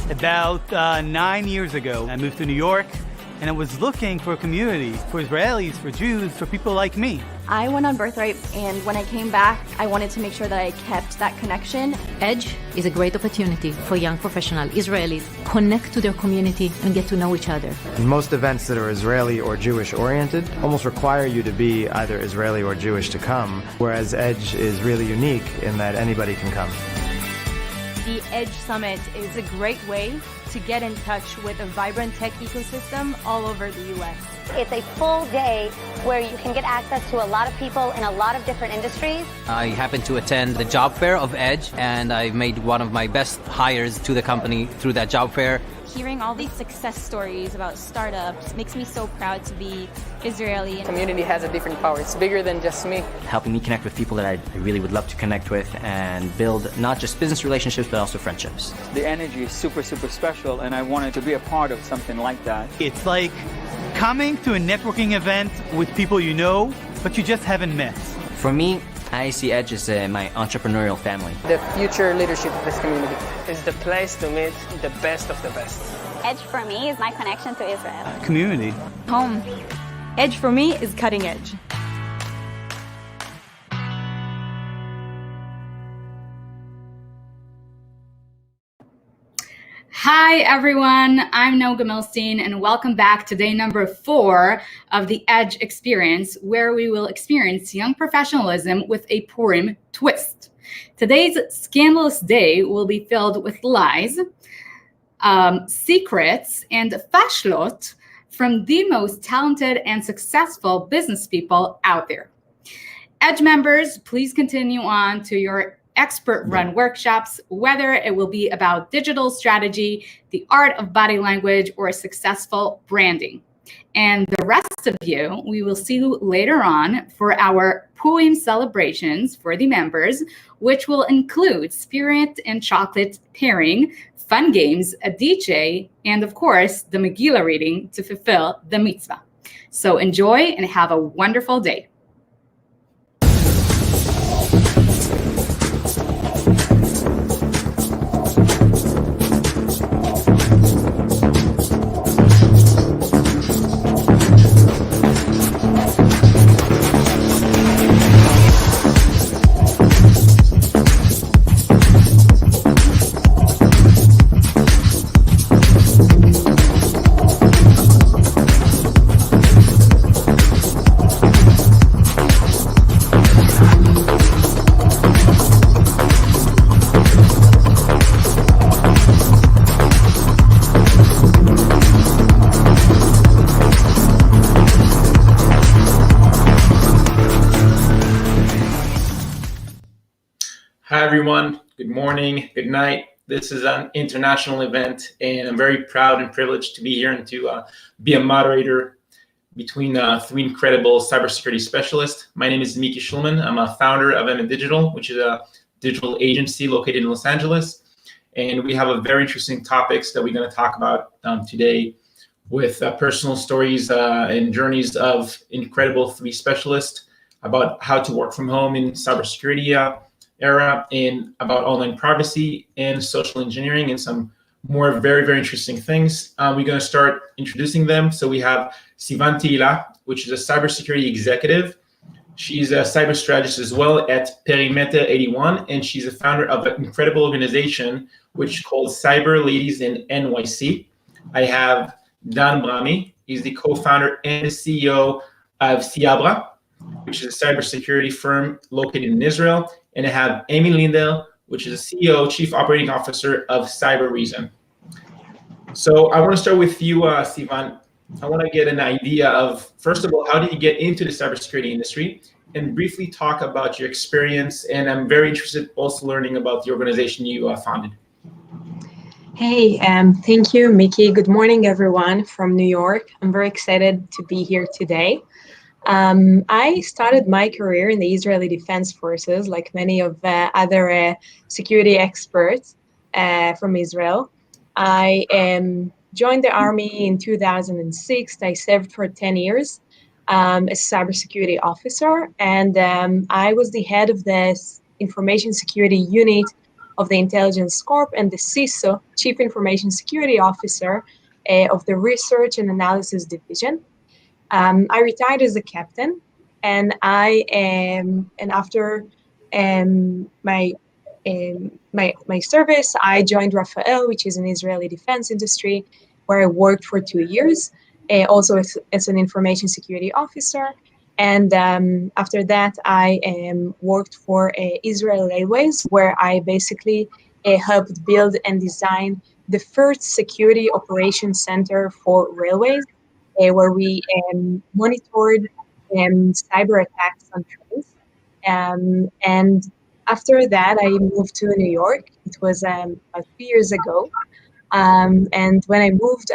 About 9 years ago, I moved to New York, and I was looking for a community for Israelis, for Jews, for people like me. I went on Birthright, and when I came back, I wanted to make sure that I kept that connection. EDGE is a great opportunity for young professional Israelis connect to their community and get to know each other. Most events that are Israeli or Jewish oriented almost require you to be either Israeli or Jewish to come, whereas EDGE is really unique in that anybody can come. The EDGE Summit is a great way to get in touch with a vibrant tech ecosystem all over the U.S. It's a full day where you can get access to a lot of people in a lot of different industries. I happened to attend the job fair of EDGE, and I've made one of my best hires to the company through that job fair. Hearing all these success stories about startups makes me so proud to be Israeli. The community has a different power. It's bigger than just me. Helping me connect with people that I really would love to connect with and build not just business relationships, but also friendships. The energy is super, super special, and I wanted to be a part of something like that. It's like coming to a networking event with people you know, but you just haven't met. For me, I see EDGE as my entrepreneurial family. The future leadership of this community is the place to meet the best of the best. EDGE for me is my connection to Israel. Community. Home. EDGE for me is cutting edge. Hi everyone, I'm Noga Milstein and welcome back to day number 4 of the EDGE Experience, where we will experience young professionalism with a Purim twist. Today's scandalous day will be filled with lies, secrets, and fashlot from the most talented and successful business people out there. EDGE members, please continue on to your expert-run workshops, whether it will be about digital strategy, the art of body language, or successful branding. And the rest of you, we will see you later on for our Purim celebrations for the members, which will include spirit and chocolate pairing, fun games, a DJ, and of course, the Megillah reading to fulfill the mitzvah. So enjoy and have a wonderful day. Hi everyone, good morning, good night. This is an international event and I'm very proud and privileged to be here and to be a moderator between 3 incredible cybersecurity specialists. My name is Miki Schulman. I'm a founder of M Digital, which is a digital agency located in Los Angeles. And we have a very interesting topics that we're going to talk about today with personal stories and journeys of incredible 3 specialists about how to work from home in cybersecurity era, and about online privacy and social engineering and some more very, very interesting things. We're going to start introducing them. So we have Sivan Tehila, which is a cybersecurity executive. She's a cyber strategist as well at Perimeter 81, and she's a founder of an incredible organization which is called Cyber Ladies in NYC. I have Dan Brahmi. He's the co-founder and the CEO of Siabra, which is a cybersecurity firm located in Israel. And I have Amy Lindell, which is the CEO, Chief Operating Officer of Cyber Reason. So I want to start with you, Sivan. I want to get an idea of, first of all, how did you get into the cybersecurity industry? And briefly talk about your experience. And I'm very interested also learning about the organization you founded. Hey, thank you, Mickey. Good morning, everyone from New York. I'm very excited to be here today. I started my career in the Israeli Defense Forces, like many of other security experts from Israel. I joined the Army in 2006. I served for 10 years as a cybersecurity officer, and I was the head of the information security unit of the Intelligence Corp and the CISO, Chief Information Security Officer of the Research and Analysis Division. I retired as a captain, and after my service, I joined Rafael, which is an Israeli defense industry, where I worked for 2 years, also as an information security officer. And after that, I worked for Israel Railways, where I basically helped build and design the first security operations center for railways, where we monitored cyber attacks on trains. And after that, I moved to New York. It was about 2 years ago. And when I moved,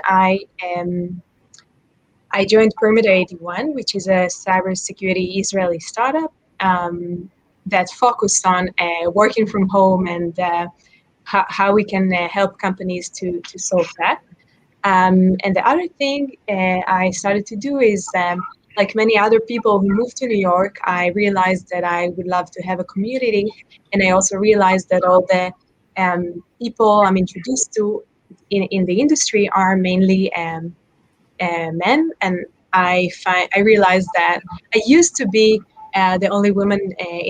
I joined Perimeter 81, which is a cybersecurity Israeli startup that focused on working from home and how we can help companies to solve that. And the other thing I started to do is, like many other people who moved to New York, I realized that I would love to have a community. And I also realized that all the people I'm introduced to in the industry are mainly men. And I realized that I used to be the only woman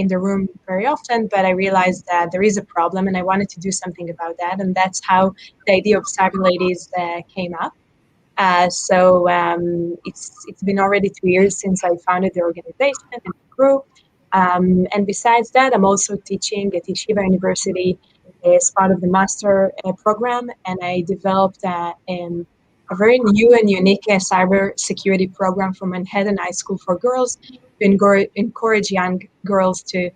in the room very often, but I realized that there is a problem and I wanted to do something about that. And that's how the idea of Cyber Ladies came up. So it's been already 2 years since I founded the organization and the group. And besides that, I'm also teaching at Yeshiva University as part of the master program, and I developed a very new and unique cyber security program for Manhattan High School for Girls to encourage young girls to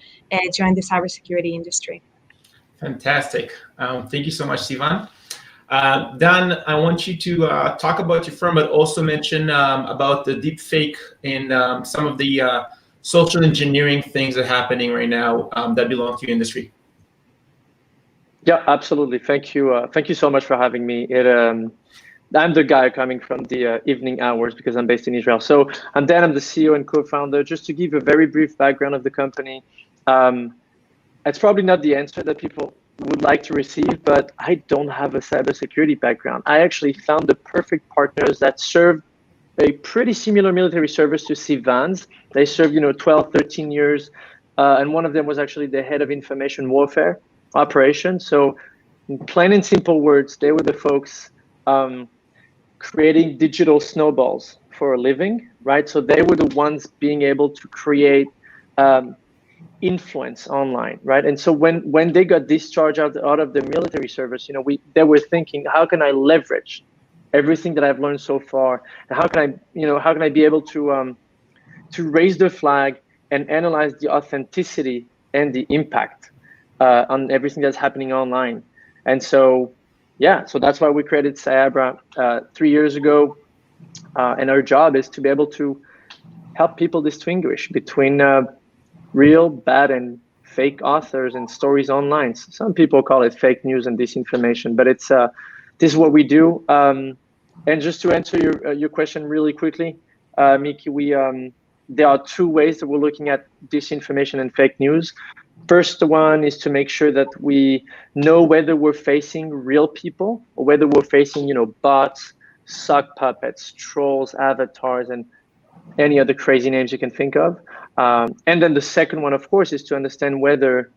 join the cybersecurity industry. Fantastic. Thank you so much, Sivan. Dan, I want you to talk about your firm, but also mention about the deep fake and some of the social engineering things that are happening right now that belong to your industry. Yeah, absolutely. Thank you. Thank you so much for having me. I'm the guy coming from the evening hours because I'm based in Israel. So I'm Dan, I'm the CEO and co-founder. Just to give a very brief background of the company, it's probably not the answer that people would like to receive, but I don't have a cybersecurity background. I actually found the perfect partners that serve a pretty similar military service to Sivan's. They served, 12, 13 years. And one of them was actually the head of information warfare operations. So in plain and simple words, they were the folks creating digital snowballs for a living, right? So they were the ones being able to create influence online, right? And so when they got discharged out of the military service, they were thinking, how can I leverage everything that I've learned so far, and how can I be able to raise the flag and analyze the authenticity and the impact on everything that's happening online. And so, yeah, so that's why we created Cyabra 3 years ago, and our job is to be able to help people distinguish between real, bad, and fake authors and stories online. Some people call it fake news and disinformation, but it's this is what we do. And just to answer your question really quickly, Miki, there are two ways that we're looking at disinformation and fake news. First one is to make sure that we know whether we're facing real people or whether we're facing, bots, sock puppets, trolls, avatars, and any other crazy names you can think of. And then the second one, of course, is to understand whether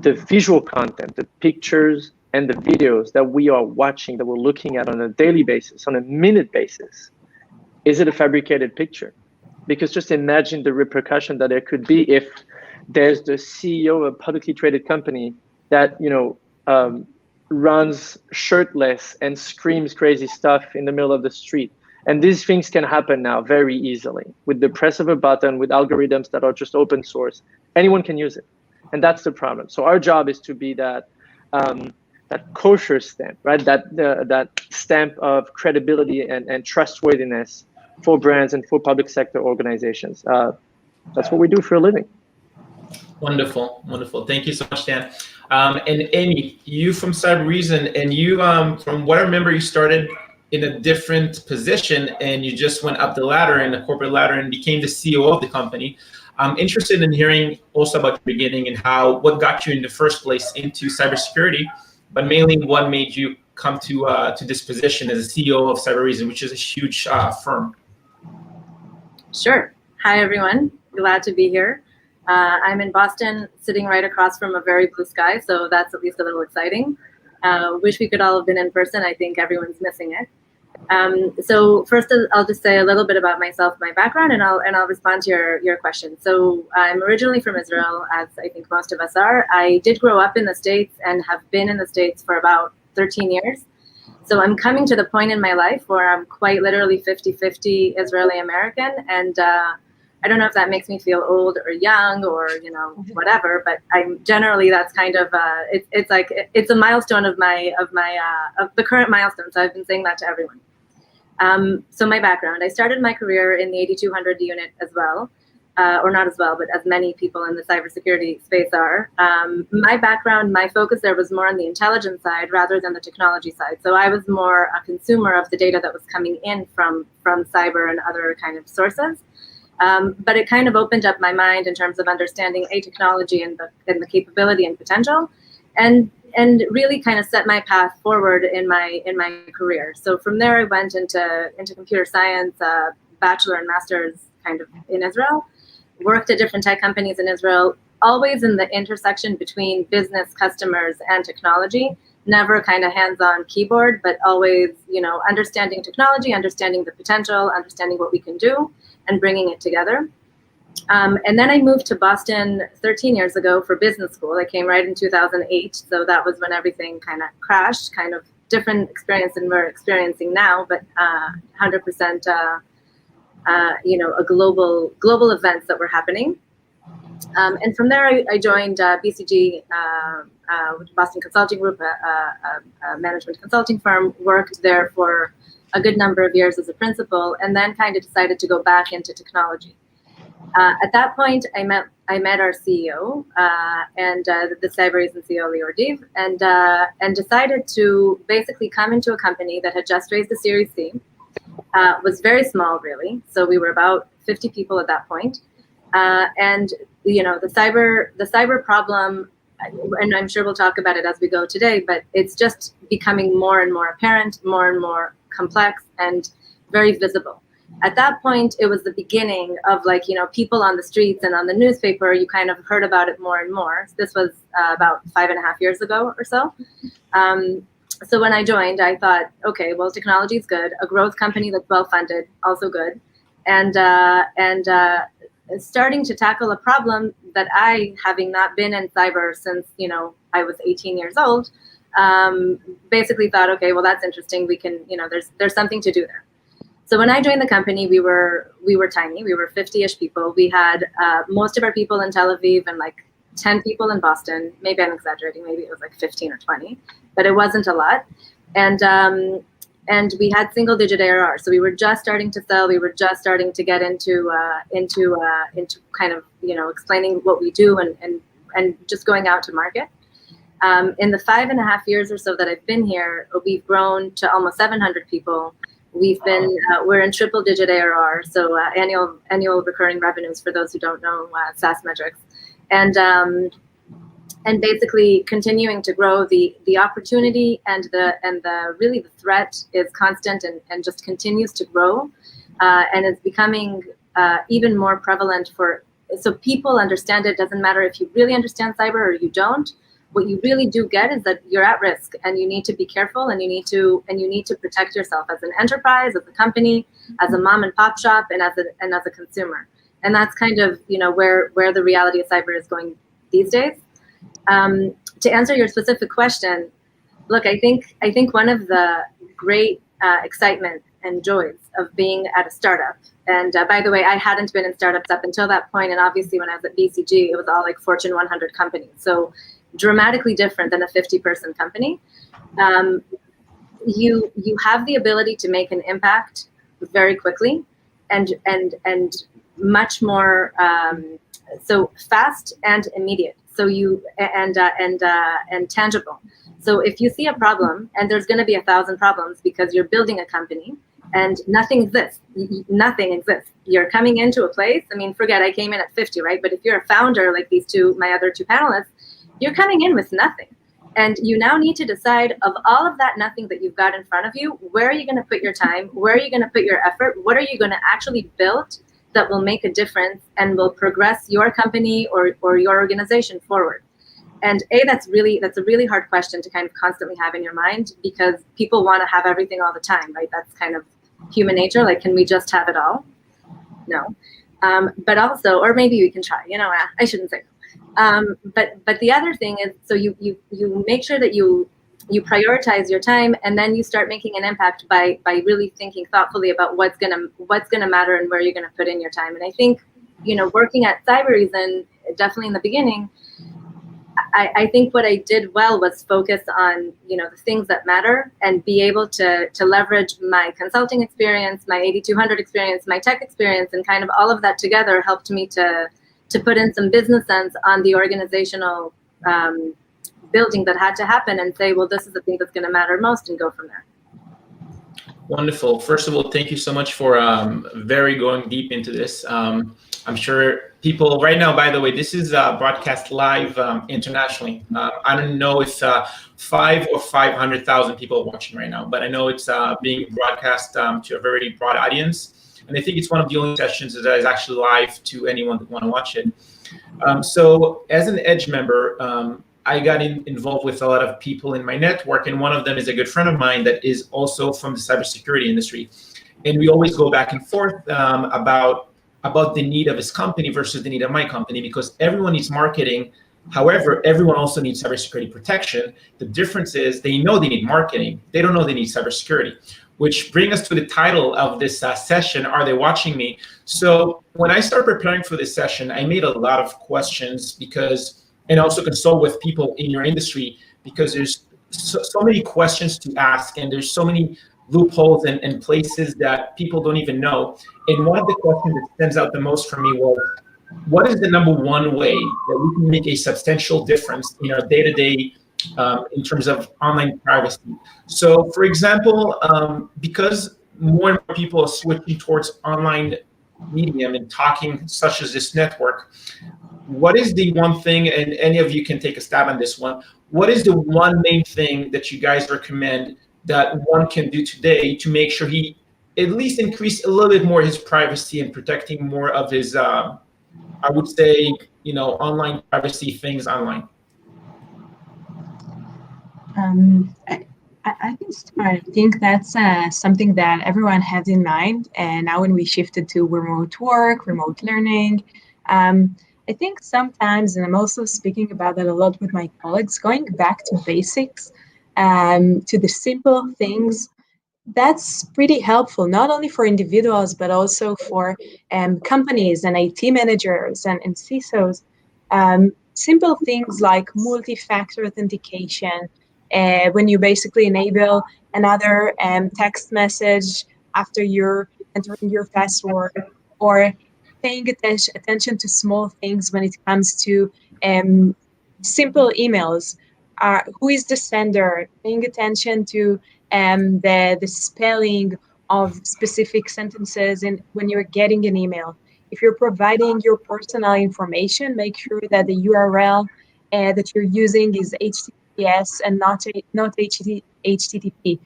the visual content, the pictures and the videos that we are watching, that we're looking at on a daily basis, on a minute basis, is it a fabricated picture? Because just imagine the repercussion that there could be if there's the CEO of a publicly traded company that, runs shirtless and screams crazy stuff in the middle of the street. And these things can happen now very easily with the press of a button, with algorithms that are just open source. Anyone can use it. And that's the problem. So our job is to be that kosher stamp, right? That stamp of credibility and trustworthiness for brands and for public sector organizations. That's what we do for a living. Wonderful, wonderful. Thank you so much, Dan. And Amy, you from Cybereason, and you, from what I remember, you started in a different position and you just went up the ladder, in the corporate ladder, and became the CEO of the company. I'm interested in hearing also about the beginning and what got you in the first place into cybersecurity, but mainly what made you come to this position as a CEO of CyberReason, which is a huge firm. Sure. Hi, everyone. Glad to be here. I'm in Boston, sitting right across from a very blue sky, so that's at least a little exciting. Wish we could all have been in person. I think everyone's missing it. So first, I'll just say a little bit about myself, my background, and I'll respond to your question. So I'm originally from Israel, as I think most of us are. I did grow up in the States and have been in the States for about 13 years. So I'm coming to the point in my life where I'm quite literally 50-50 Israeli-American, and I don't know if that makes me feel old or young or whatever, but I'm generally, that's kind of it's a milestone of the current milestone. So I've been saying that to everyone. So my background, I started my career in the 8200 unit as well, or not as well, but as many people in the cybersecurity space are. My background, my focus there was more on the intelligence side rather than the technology side. So I was more a consumer of the data that was coming in from cyber and other kind of sources. But it kind of opened up my mind in terms of understanding technology and the capability and potential, and really kind of set my path forward in my career. So from there, I went into computer science, bachelor and master's kind of in Israel. Worked at different tech companies in Israel, always in the intersection between business, customers, and technology. Never kind of hands-on keyboard, but always, understanding technology, understanding the potential, understanding what we can do, and bringing it together. And then I moved to Boston 13 years ago for business school. I came right in 2008, so that was when everything kind of crashed, kind of different experience than we're experiencing now, but 100% a global events that were happening. And from there, I joined BCG, Boston Consulting Group, a management consulting firm, worked there for a good number of years as a principal, and then kind of decided to go back into technology. At that point, I met our CEO and the CyberReason CEO, Lior Div, and decided to basically come into a company that had just raised a Series C. Was very small, really. So we were about 50 people at that point. And the cyber problem, and I'm sure we'll talk about it as we go today, but it's just becoming more and more apparent, more and more complex, and very visible. At that point, it was the beginning of people on the streets and on the newspaper. You kind of heard about it more and more. This was about 5.5 years ago or so. So when I joined, I thought, okay, well, technology is good. A growth company that's well-funded, also good. And starting to tackle a problem that I, having not been in cyber since, I was 18 years old, basically thought, okay, well, that's interesting. We can, there's something to do there. So when I joined the company, we were tiny. We were 50-ish people. We had most of our people in Tel Aviv and 10 people in Boston. Maybe I'm exaggerating. Maybe it was 15 or 20, but it wasn't a lot. And we had single-digit ARR. So we were just starting to sell. We were just starting to get into kind of explaining what we do and just going out to market. In the 5.5 years or so that I've been here, we've grown to almost 700 people. We're in triple-digit ARR, so annual recurring revenues for those who don't know SaaS metrics, and basically continuing to grow. The opportunity and the threat is constant and just continues to grow, and it's becoming even more prevalent so people understand it. Doesn't matter if you really understand cyber or you don't. What you really do get is that you're at risk, and you need to be careful, and you need to protect yourself as an enterprise, as a company, as a mom and pop shop, and as a consumer. And that's kind of where the reality of cyber is going these days. To answer your specific question, look, I think one of the great excitement and joys of being at a startup. And by the way, I hadn't been in startups up until that point, and obviously when I was at BCG, it was all Fortune 100 companies. So dramatically different than a 50-person company. You have the ability to make an impact very quickly and much more so fast and immediate. So and tangible. So if you see a problem, and there's going to be 1,000 problems because you're building a company, and nothing exists. Nothing exists. You're coming into a place, I mean, forget I came in at 50, right? But if you're a founder like my other two panelists, you're coming in with nothing. And you now need to decide, of all of that nothing that you've got in front of you, where are you going to put your time? Where are you going to put your effort? What are you going to actually build that will make a difference and will progress your company or your organization forward? And that's a really hard question to kind of constantly have in your mind, because people want to have everything all the time, right? That's kind of human nature. Like, can we just have it all? No. But also, or maybe we can try, I shouldn't say no. But the other thing is, so you make sure that you prioritize your time, and then you start making an impact by really thinking thoughtfully about what's gonna matter and where you're gonna put in your time. And I think, working at Cybereason, definitely in the beginning, I think what I did well was focus on, the things that matter, and be able to leverage my consulting experience, my 8200 experience, my tech experience, and kind of all of that together helped me to put in some business sense on the organizational building that had to happen, and say, well, this is the thing that's going to matter most, and go from there. Wonderful. First of all, thank you so much for very going deep into this. I'm sure people right now, by the way, this is broadcast live internationally. I don't know if 5 or 500,000 people are watching right now, but I know it's being broadcast to a very broad audience. And I think it's one of the only sessions that is actually live to anyone that want to watch it. So as an Edge member, I got involved with a lot of people in my network, and one of them is a good friend of mine that is also from the cybersecurity industry. And we always go back and forth about the need of his company versus the need of my company, because everyone needs marketing. However, everyone also needs cybersecurity protection. The difference is they know they need marketing. They don't know they need cybersecurity, which brings us to the title of this session, Are They Watching Me? So when I started preparing for this session, I made a lot of questions and also consult with people in your industry, because there's so many questions to ask, and there's so many loopholes and places that people don't even know. And one of the questions that stands out the most for me was, what is the number one way that we can make a substantial difference in our day-to-day in terms of online privacy? So for example, because more and more people are switching towards online medium and talking, such as this network, what is the one thing, and any of you can take a stab on this one, what is the one main thing that you guys recommend that one can do today to make sure he at least increase a little bit more his privacy and protecting more of his, I would say, online privacy things online? I can start. I think that's something that everyone has in mind. And now when we shifted to remote work, remote learning, I think sometimes, and I'm also speaking about that a lot with my colleagues, going back to basics, to the simple things, that's pretty helpful, not only for individuals, but also for companies and IT managers and CISOs. Simple things like multi-factor authentication, when you basically enable another text message after you're entering your password, or paying attention to small things when it comes to simple emails. Who is the sender? Paying attention to the spelling of specific sentences when you're getting an email. If you're providing your personal information, make sure that the URL that you're using is HTTPS and not HTTP.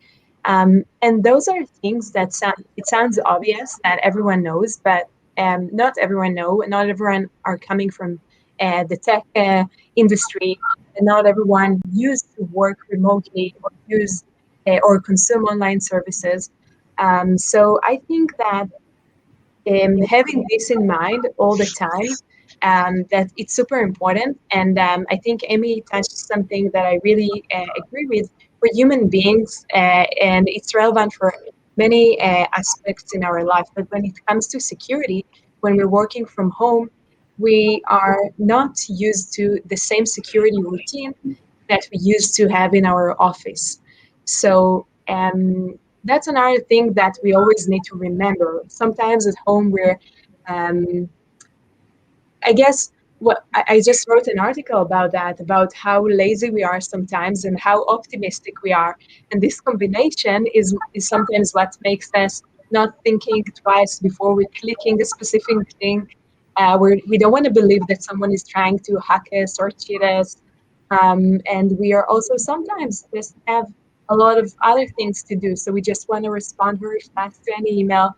And those are things that sounds obvious that everyone knows, but not everyone know. Not everyone are coming from the tech industry, and not everyone used to work remotely or use or consume online services. So I think that having this in mind all the time, that it's super important. And I think Amy touched something that I really agree with. We're human beings, and it's relevant for many aspects in our life. But when it comes to security, when we're working from home, we are not used to the same security routine that we used to have in our office. So that's another thing that we always need to remember. Sometimes at home we're, I guess, I just wrote an article about that, about how lazy we are sometimes and how optimistic we are. And this combination is sometimes what makes us not thinking twice before we're clicking a specific thing. We don't want to believe that someone is trying to hack us or cheat us. And we are also sometimes just have a lot of other things to do. So we just want to respond very fast to any email.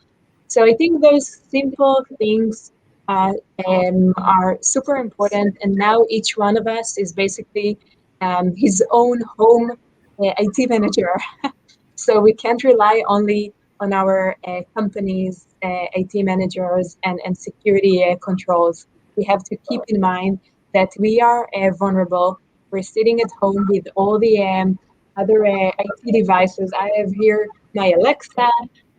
So I think those simple things are super important. And now each one of us is basically his own home IT manager. So we can't rely only on our company's IT managers and security controls. We have to keep in mind that we are vulnerable. We're sitting at home with all the other IT devices. I have here my Alexa.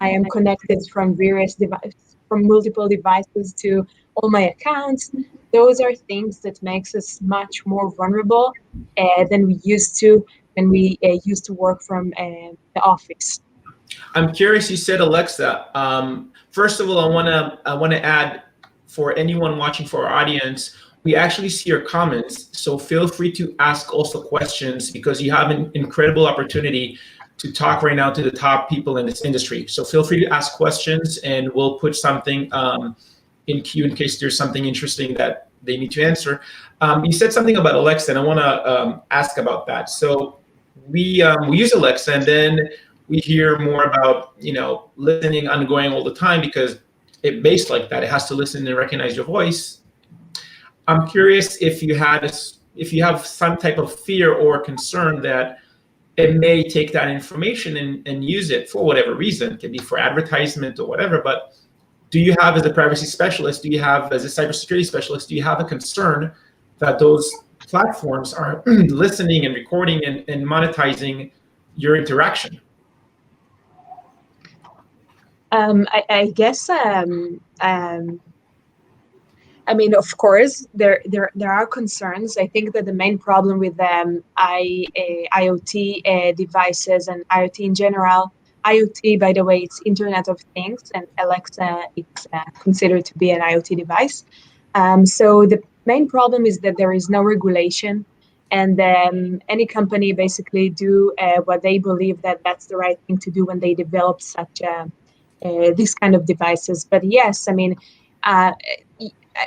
I am connected from various devices, from multiple devices to all my accounts. Those are things that makes us much more vulnerable than we used to when we used to work from the office. I'm curious. You said Alexa. First of all, I wanna add for anyone watching, for our audience, we actually see your comments. So feel free to ask also questions, because you have an incredible opportunity to talk right now to the top people in this industry. So feel free to ask questions, and we'll put something in queue in case there's something interesting that they need to answer. You said something about Alexa, and I want to ask about that. So we use Alexa, and then we hear more about listening ongoing all the time, because it's based like that. It has to listen and recognize your voice. I'm curious if you have some type of fear or concern that it may take that information and use it for whatever reason. It could be for advertisement or whatever. But do you have, as a privacy specialist, as a cybersecurity specialist, do you have a concern that those platforms are listening and recording and monetizing your interaction? I guess I mean, of course, there are concerns. I think that the main problem with IoT devices and IoT in general, IoT, by the way, it's Internet of Things, and Alexa is considered to be an IoT device. So the main problem is that there is no regulation, and any company basically do what they believe that that's the right thing to do when they develop such these kind of devices. But yes, I mean,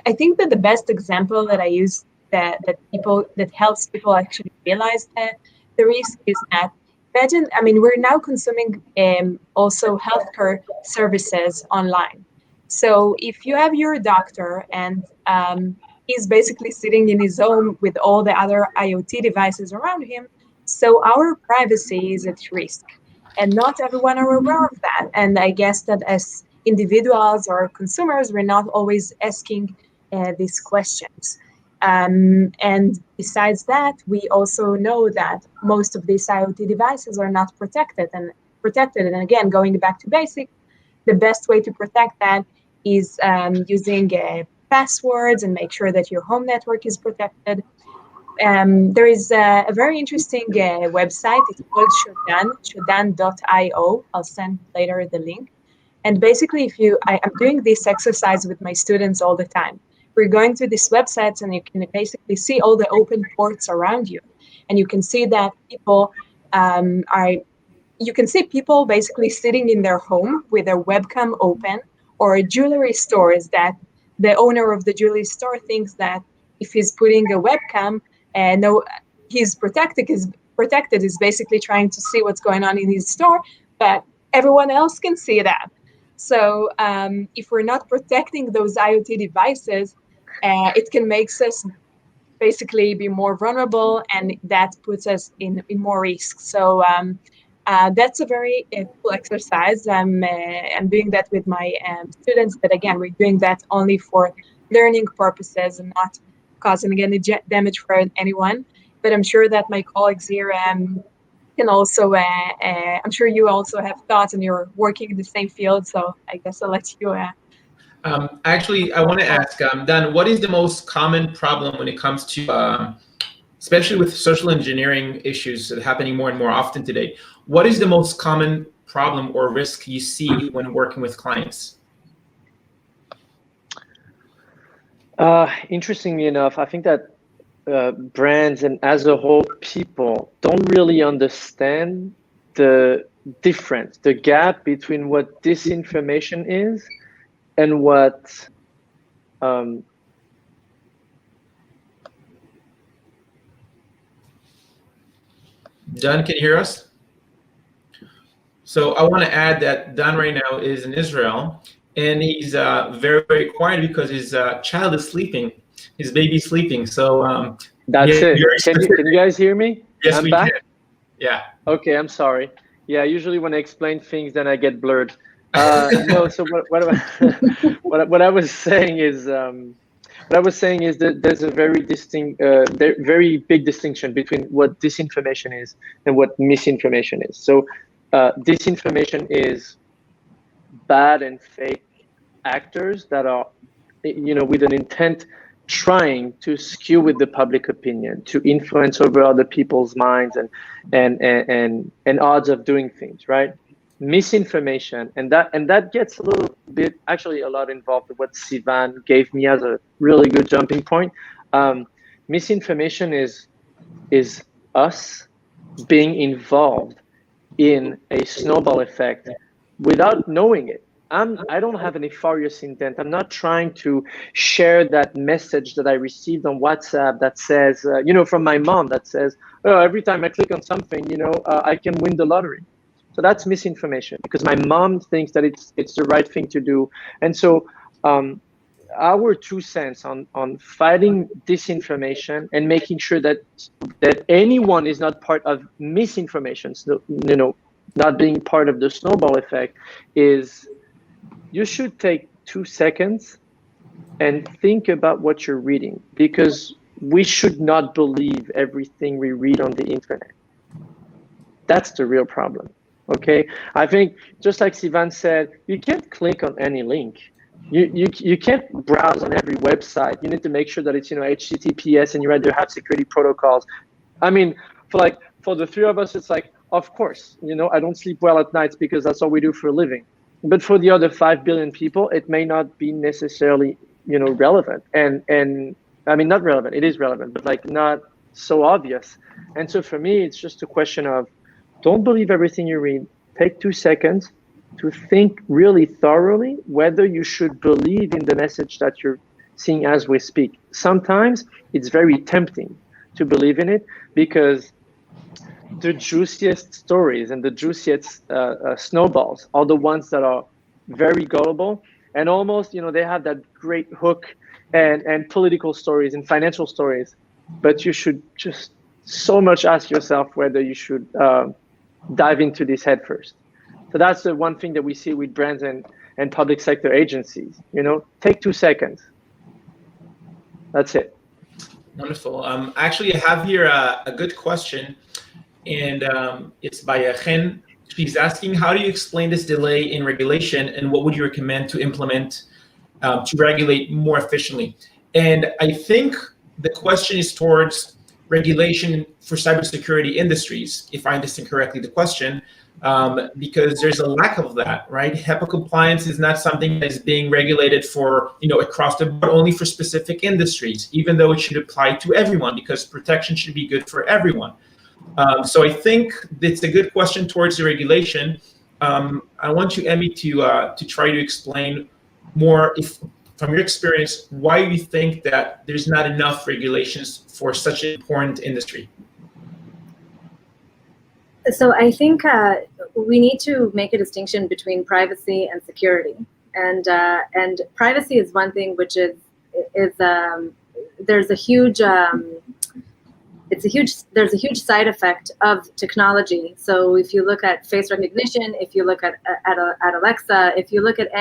I think that the best example that I use that helps people actually realize that the risk is that, imagine, I mean, we're now consuming also healthcare services online. So if you have your doctor and he's basically sitting in his home with all the other IoT devices around him, so our privacy is at risk. And not everyone are aware of that. And I guess that as individuals or consumers, we're not always asking these questions. And besides that, we also know that most of these IoT devices are not protected. And again, going back to basics, the best way to protect that is using passwords and make sure that your home network is protected. There is a very interesting website. It's called shodan.io. I'll send later the link. And basically, I'm doing this exercise with my students all the time. We're going to these websites, and you can basically see all the open ports around you. And you can see that people basically sitting in their home with their webcam open, or jewelry stores that the owner of the jewelry store thinks that if he's putting a webcam, he's protected is basically trying to see what's going on in his store, but everyone else can see that. So if we're not protecting those IoT devices, it can make us basically be more vulnerable, and that puts us in more risk. So that's a very cool exercise. I'm doing that with my students, but again, we're doing that only for learning purposes and not causing any damage for anyone. But I'm sure that my colleagues here can also, I'm sure you also have thoughts, and you're working in the same field, so I guess I'll let you. Actually, I want to ask, Dan, what is the most common problem when it comes to, especially with social engineering issues that are happening more and more often today? What is the most common problem or risk you see when working with clients? Interestingly enough, I think that brands and as a whole people don't really understand the difference, the gap between what disinformation is and what Don, can you hear us? So I want to add that Don right now is in Israel, and he's very, very quiet because his child is sleeping, his baby's sleeping. So that's it. Can you guys hear me? Yes, I'm we back? can. Yeah. Okay, I'm sorry. Yeah, usually when I explain things, then I get blurred. No, so what I was saying is that there's a very big distinction between what disinformation is and what misinformation is. So disinformation is bad and fake actors that are, with an intent trying to skew with the public opinion, to influence over other people's minds and odds of doing things, right? Misinformation, and that gets a little bit, actually a lot involved with what Sivan gave me as a really good jumping point. Misinformation is us being involved in a snowball effect without knowing it. I don't have a nefarious intent. I'm not trying to share that message that I received on WhatsApp that says, from my mom, that says, oh, every time I click on something, I can win the lottery. So that's misinformation because my mom thinks that it's the right thing to do. And so our 2 cents on fighting disinformation and making sure that anyone is not part of misinformation, so, not being part of the snowball effect, is you should take 2 seconds and think about what you're reading, because we should not believe everything we read on the internet. That's the real problem. Okay, I think just like Sivan said, you can't click on any link. You can't browse on every website. You need to make sure that it's HTTPS and you either have security protocols. I mean, for the 3 of us, it's like, of course, I don't sleep well at nights because that's all we do for a living. But for the other 5 billion people, it may not be necessarily relevant. And I mean, not relevant. It is relevant, but not so obvious. And so for me, it's just a question of, don't believe everything you read. Take 2 seconds to think really thoroughly whether you should believe in the message that you're seeing as we speak. Sometimes it's very tempting to believe in it because the juiciest stories and the juiciest snowballs are the ones that are very gullible and almost, they have that great hook and political stories and financial stories. But you should just so much ask yourself whether you should dive into this head first. So that's the one thing that we see with brands and public sector agencies. Take 2 seconds. That's it. Wonderful. Actually, I have here a good question, and it's by Chen. She's asking, how do you explain this delay in regulation, and what would you recommend to implement to regulate more efficiently? And I think the question is towards regulation for cybersecurity industries, if I understand correctly the question, because there's a lack of that, right? HIPAA compliance is not something that is being regulated for, across the board, only for specific industries, even though it should apply to everyone, because protection should be good for everyone. So I think it's a good question towards the regulation. I want you, Emmy, to try to explain more, if from your experience, why you think that there's not enough regulations for such an important industry. So I think we need to make a distinction between privacy and security. And privacy is one thing, which is there's a huge side effect of technology. So if you look at face recognition, if you look at Alexa, if you look at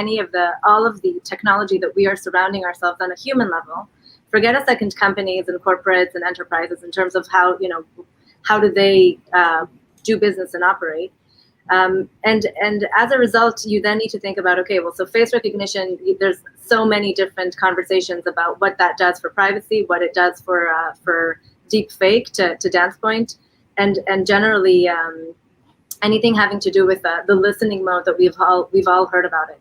all of the technology that we are surrounding ourselves on a human level, forget a second companies and corporates and enterprises in terms of how do they do business and operate. And as a result, you then need to think about, okay, well, so face recognition, there's so many different conversations about what that does for privacy, what it does for deep fake to Dan's point, and generally anything having to do with the listening mode that we've all heard about it.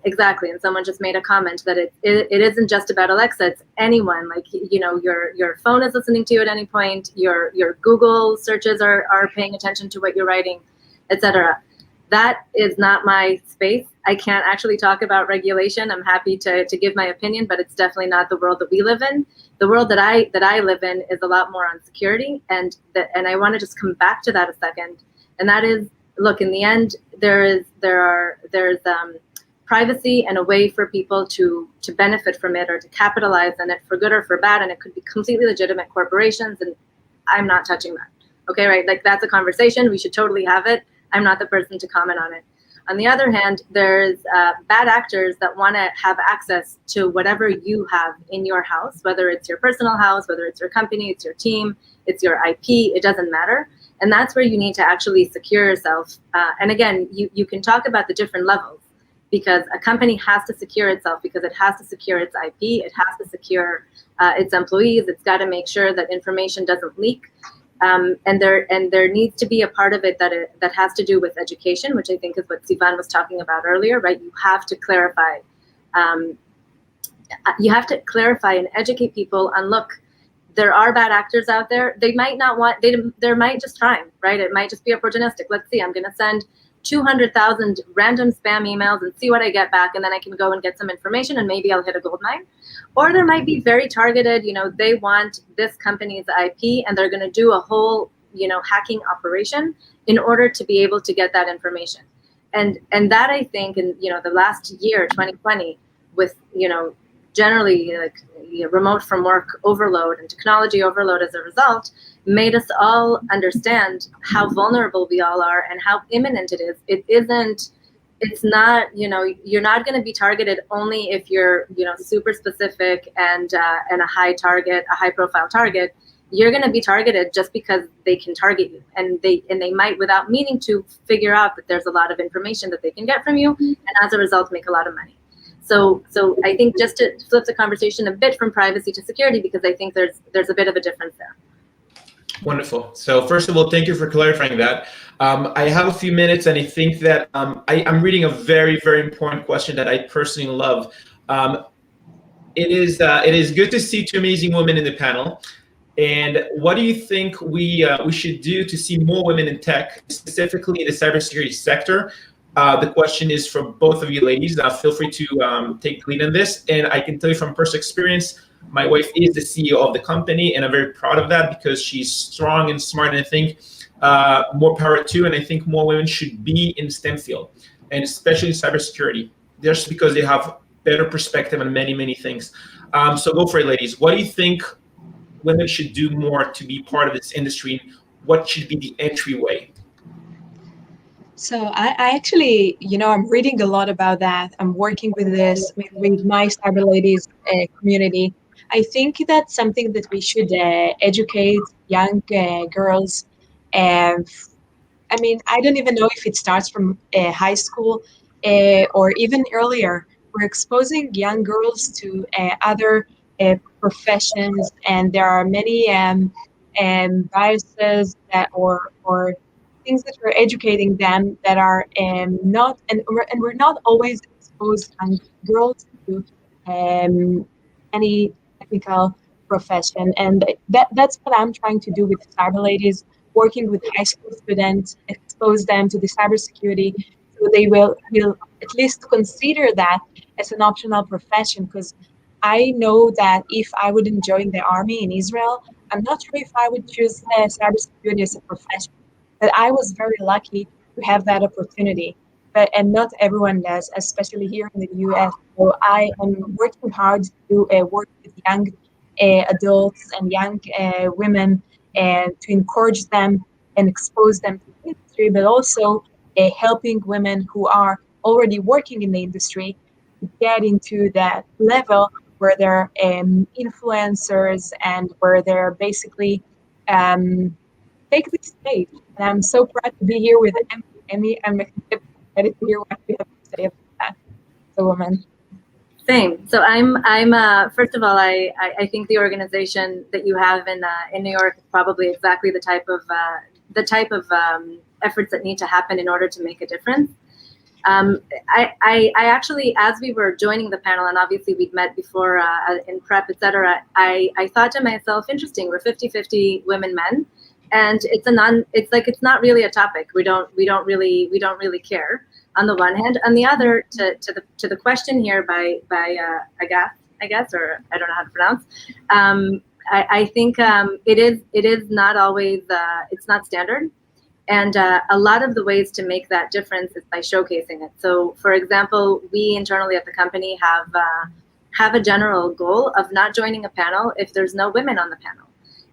Exactly, and someone just made a comment that it isn't just about Alexa, it's anyone. Like, your phone is listening to you at any point, your Google searches are paying attention to what you're writing. etc. That is not my space. I can't actually talk about regulation. I'm happy to give my opinion, but it's definitely not the world that we live in. The world that I live in is a lot more on security, and I want to just come back to that a second. And that is, look, in the end, there's privacy and a way for people to benefit from it or to capitalize on it for good or for bad, and it could be completely legitimate corporations, and I'm not touching that. Okay, right? Like, that's a conversation. We should totally have it. I'm not the person to comment on it. On the other hand, there's bad actors that want to have access to whatever you have in your house, whether it's your personal house, whether it's your company, it's your team, it's your IP, it doesn't matter. And that's where you need to actually secure yourself. And again, you can talk about the different levels, because a company has to secure itself because it has to secure its IP, it has to secure its employees, it's got to make sure that information doesn't leak. And there needs to be a part of it that has to do with education, which I think is what Sivan was talking about earlier, right? You have to clarify. You have to clarify and educate people on, look, there are bad actors out there. They might not want, they might just try, right? It might just be opportunistic. Let's see, I'm going to send 200,000 random spam emails and see what I get back, and then I can go and get some information and maybe I'll hit a gold mine. Or there might be very targeted, they want this company's IP and they're going to do a whole, hacking operation in order to be able to get that information. And that, I think, in, the last year, 2020, with, generally remote from work overload and technology overload as a result, made us all understand how vulnerable we all are and how imminent it is. It's not, you're not going to be targeted only if you're, super specific and a high profile target. You're going to be targeted just because they can target you, and they might, without meaning to, figure out that there's a lot of information that they can get from you, and as a result make a lot of money. So I think, just to flip the conversation a bit from privacy to security, because I think there's a bit of a difference there. Wonderful. So first of all, thank you for clarifying that. I have a few minutes, and I think that I'm reading a very, very important question that I personally love. It is good to see two amazing women in the panel. And what do you think we should do to see more women in tech, specifically in the cybersecurity sector? The question is for both of you ladies. Feel free to take the lead on this. And I can tell you from personal experience, my wife is the CEO of the company, and I'm very proud of that because she's strong and smart. And I think more power to, and I think more women should be in STEM field, and especially in cybersecurity, just because they have better perspective on many, many things. So go for it, ladies. What do you think women should do more to be part of this industry? What should be the entryway? So I actually, I'm reading a lot about that. I'm working with this, with my Cyber Ladies community. I think that's something that we should educate young girls. And I mean, I don't even know if it starts from high school or even earlier. We're exposing young girls to other professions, and there are many biases that or things that we're educating them that are not, and we're not always exposed young girls to any technical profession. And that's what I'm trying to do with Cyber Ladies, working with high school students, expose them to the cybersecurity, so they will at least consider that as an optional profession. Because I know that if I wouldn't join the army in Israel, I'm not sure if I would choose cybersecurity as a profession. But I was very lucky to have that opportunity. And not everyone does, especially here in the US. So I am working hard to work with young adults and young women, and to encourage them and expose them to the industry, but also helping women who are already working in the industry to get into that level where they're influencers and where they're basically take the stage. And I'm so proud to be here with Emmy. I'm excited to hear what you have to say about that, the woman. Same. So I'm first of all, I think the organization that you have in New York is probably exactly the type of efforts that need to happen in order to make a difference. I actually, as we were joining the panel, and obviously we'd met before in prep, etc., I thought to myself, interesting, we're 50-50 women, men. and it's not really a topic. We don't really care on the one hand. On the other, to the question here by I guess, or I don't know how to pronounce. I think it is not always it's not standard, and a lot of the ways to make that difference is by showcasing it. So, for example, we internally at the company have a general goal of not joining a panel if there's no women on the panel.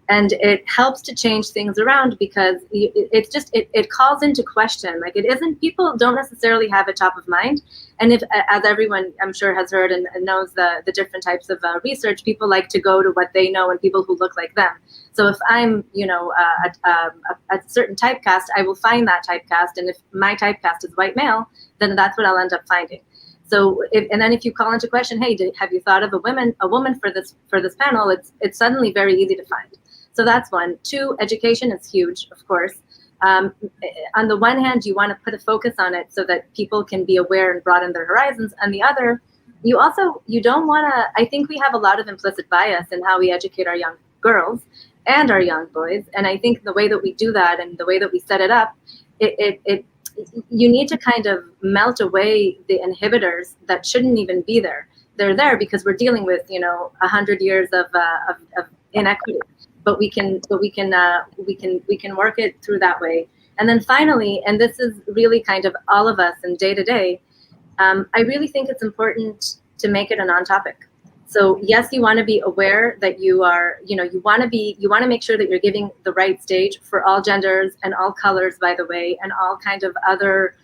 And it helps to change things around because it calls into question. Like, it isn't, people don't necessarily have it top of mind. And if, as everyone I'm sure has heard and knows the different types of research, people like to go to what they know and people who look like them. So if I'm, a certain typecast, I will find that typecast. And if my typecast is white male, then that's what I'll end up finding. So, and then if you call into question, hey, have you thought of a woman for this panel? It's suddenly very easy to find. So that's one. Two, education is huge, of course. On the one hand, you want to put a focus on it so that people can be aware and broaden their horizons. And the other, you don't want to, I think we have a lot of implicit bias in how we educate our young girls and our young boys. And I think the way that we do that and the way that we set it up, you need to kind of melt away the inhibitors that shouldn't even be there. They're there because we're dealing with 100 years of inequity, but we can work it through that way. And then finally, and this is really kind of all of us and day to day, I really think it's important to make it a non-topic. So yes, you want to be aware that you are, you want to make sure that you're giving the right stage for all genders and all colors, by the way, and all kind of other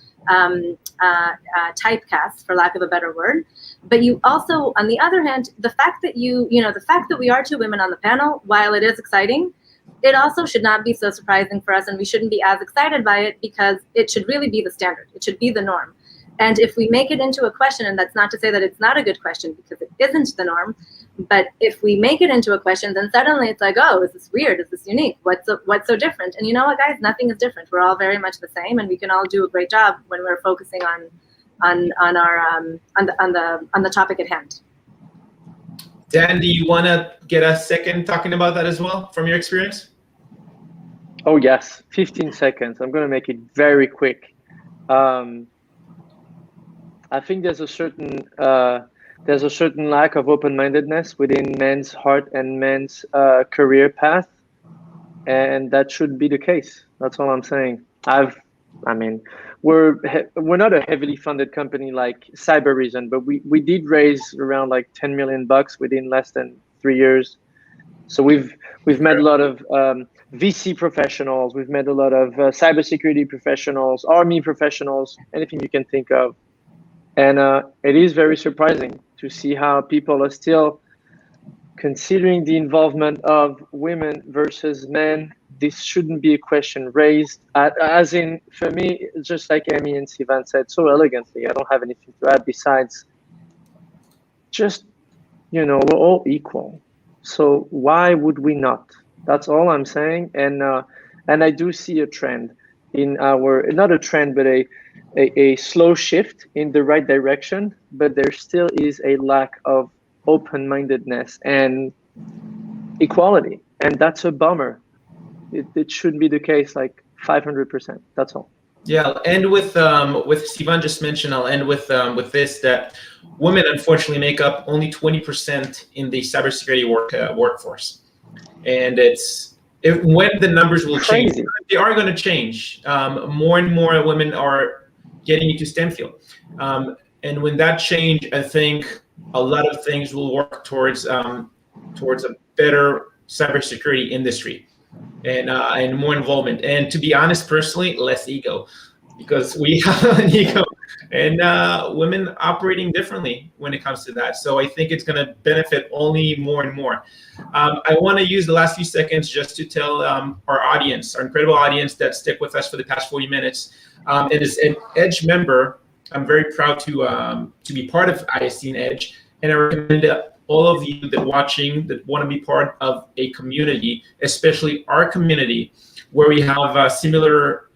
typecasts, for lack of a better word. But you also, on the other hand, the fact that the fact that we are two women on the panel, while it is exciting, it also should not be so surprising for us, and we shouldn't be as excited by it because it should really be the standard. It should be the norm. And if we make it into a question, and that's not to say that it's not a good question because it isn't the norm, but if we make it into a question, then suddenly it's like, oh, is this weird? Is this unique? What's so different? And you know what, guys? Nothing is different. We're all very much the same, and we can all do a great job when we're focusing on the topic at hand. Dan, do you want to get a second talking about that as well from your experience? Oh yes, 15 seconds. I'm going to make it very quick. I think there's a certain lack of open-mindedness within men's heart and men's career path, and that should be the case. That's all I'm saying. We're not a heavily funded company like Cybereason, but we did raise around like $10 million within less than 3 years. So we've met a lot of VC professionals. We've met a lot of cybersecurity professionals, army professionals, anything you can think of. And it is very surprising to see how people are still considering the involvement of women versus men. This shouldn't be a question raised, as in, for me, just like Amy and Sivan said so elegantly, I don't have anything to add besides just, we're all equal. So why would we not? That's all I'm saying. And I do see a trend in not a trend, but a slow shift in the right direction, but there still is a lack of open-mindedness and equality. And that's a bummer. It should be the case, like 500%. That's all. Yeah, I'll end with Sivan just mentioned. I'll end with this, that women unfortunately make up only 20% in the cybersecurity workforce, and when the numbers will change, they are going to change. More and more women are getting into STEM field, and when that change, I think a lot of things will work towards a better cybersecurity industry. And more involvement, and to be honest, personally, less ego, because we have an ego, and women operating differently when it comes to that. So I think it's going to benefit only more and more. I want to use the last few seconds just to tell our audience, our incredible audience that stick with us for the past 40 minutes. And as an EDGE member, I'm very proud to be part of ISC and EDGE, and I recommend all of you that watching that want to be part of a community, especially our community, where we have similar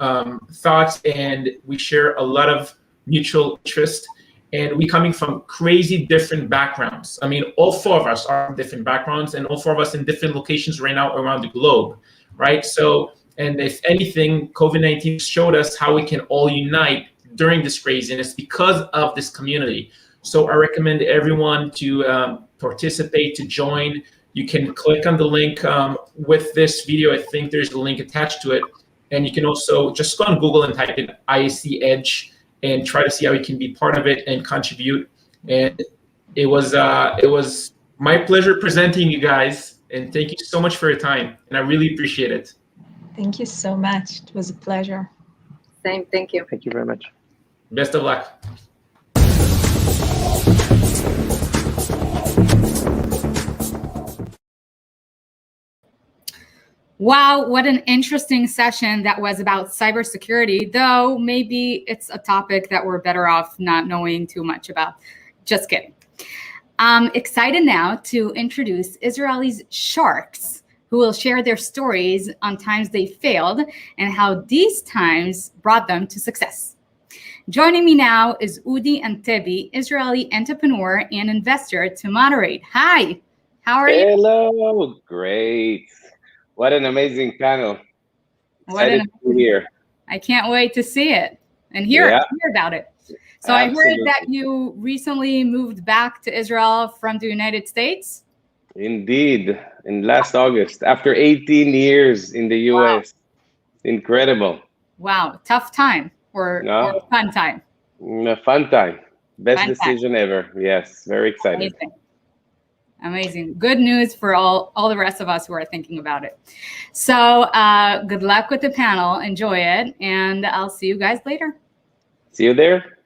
thoughts and we share a lot of mutual interest, and we coming from crazy different backgrounds. I mean, all four of us are from different backgrounds, and all four of us in different locations right now around the globe, right? So And if anything, COVID-19 showed us how we can all unite during this craziness because of this community. So I recommend everyone to participate, to join. You can click on the link with this video. I think there's a link attached to it. And you can also just go on Google and type in ISC Edge and try to see how you can be part of it and contribute. And it was my pleasure presenting you guys. And thank you so much for your time. And I really appreciate it. Thank you so much. It was a pleasure. Same. Thank you. Thank you very much. Best of luck. Wow, what an interesting session that was about cybersecurity, though maybe it's a topic that we're better off not knowing too much about. Just kidding. I'm excited now to introduce Israeli's sharks, who will share their stories on times they failed and how these times brought them to success. Joining me now is Udi Antebi, Israeli entrepreneur and investor, to moderate. Hi, how are you? Hello, great. What an amazing panel. Excited to be here. I can't wait to see it and hear about it. So Absolutely. I heard that you recently moved back to Israel from the United States. Indeed, in last August, after 18 years in the US. Wow. Incredible. Wow, tough time or fun time? A fun time. Best fun decision time. ever. Yes, very excited. Amazing. Amazing. Good news for all the rest of us who are thinking about it. So good luck with the panel. Enjoy it. And I'll see you guys later. See you there.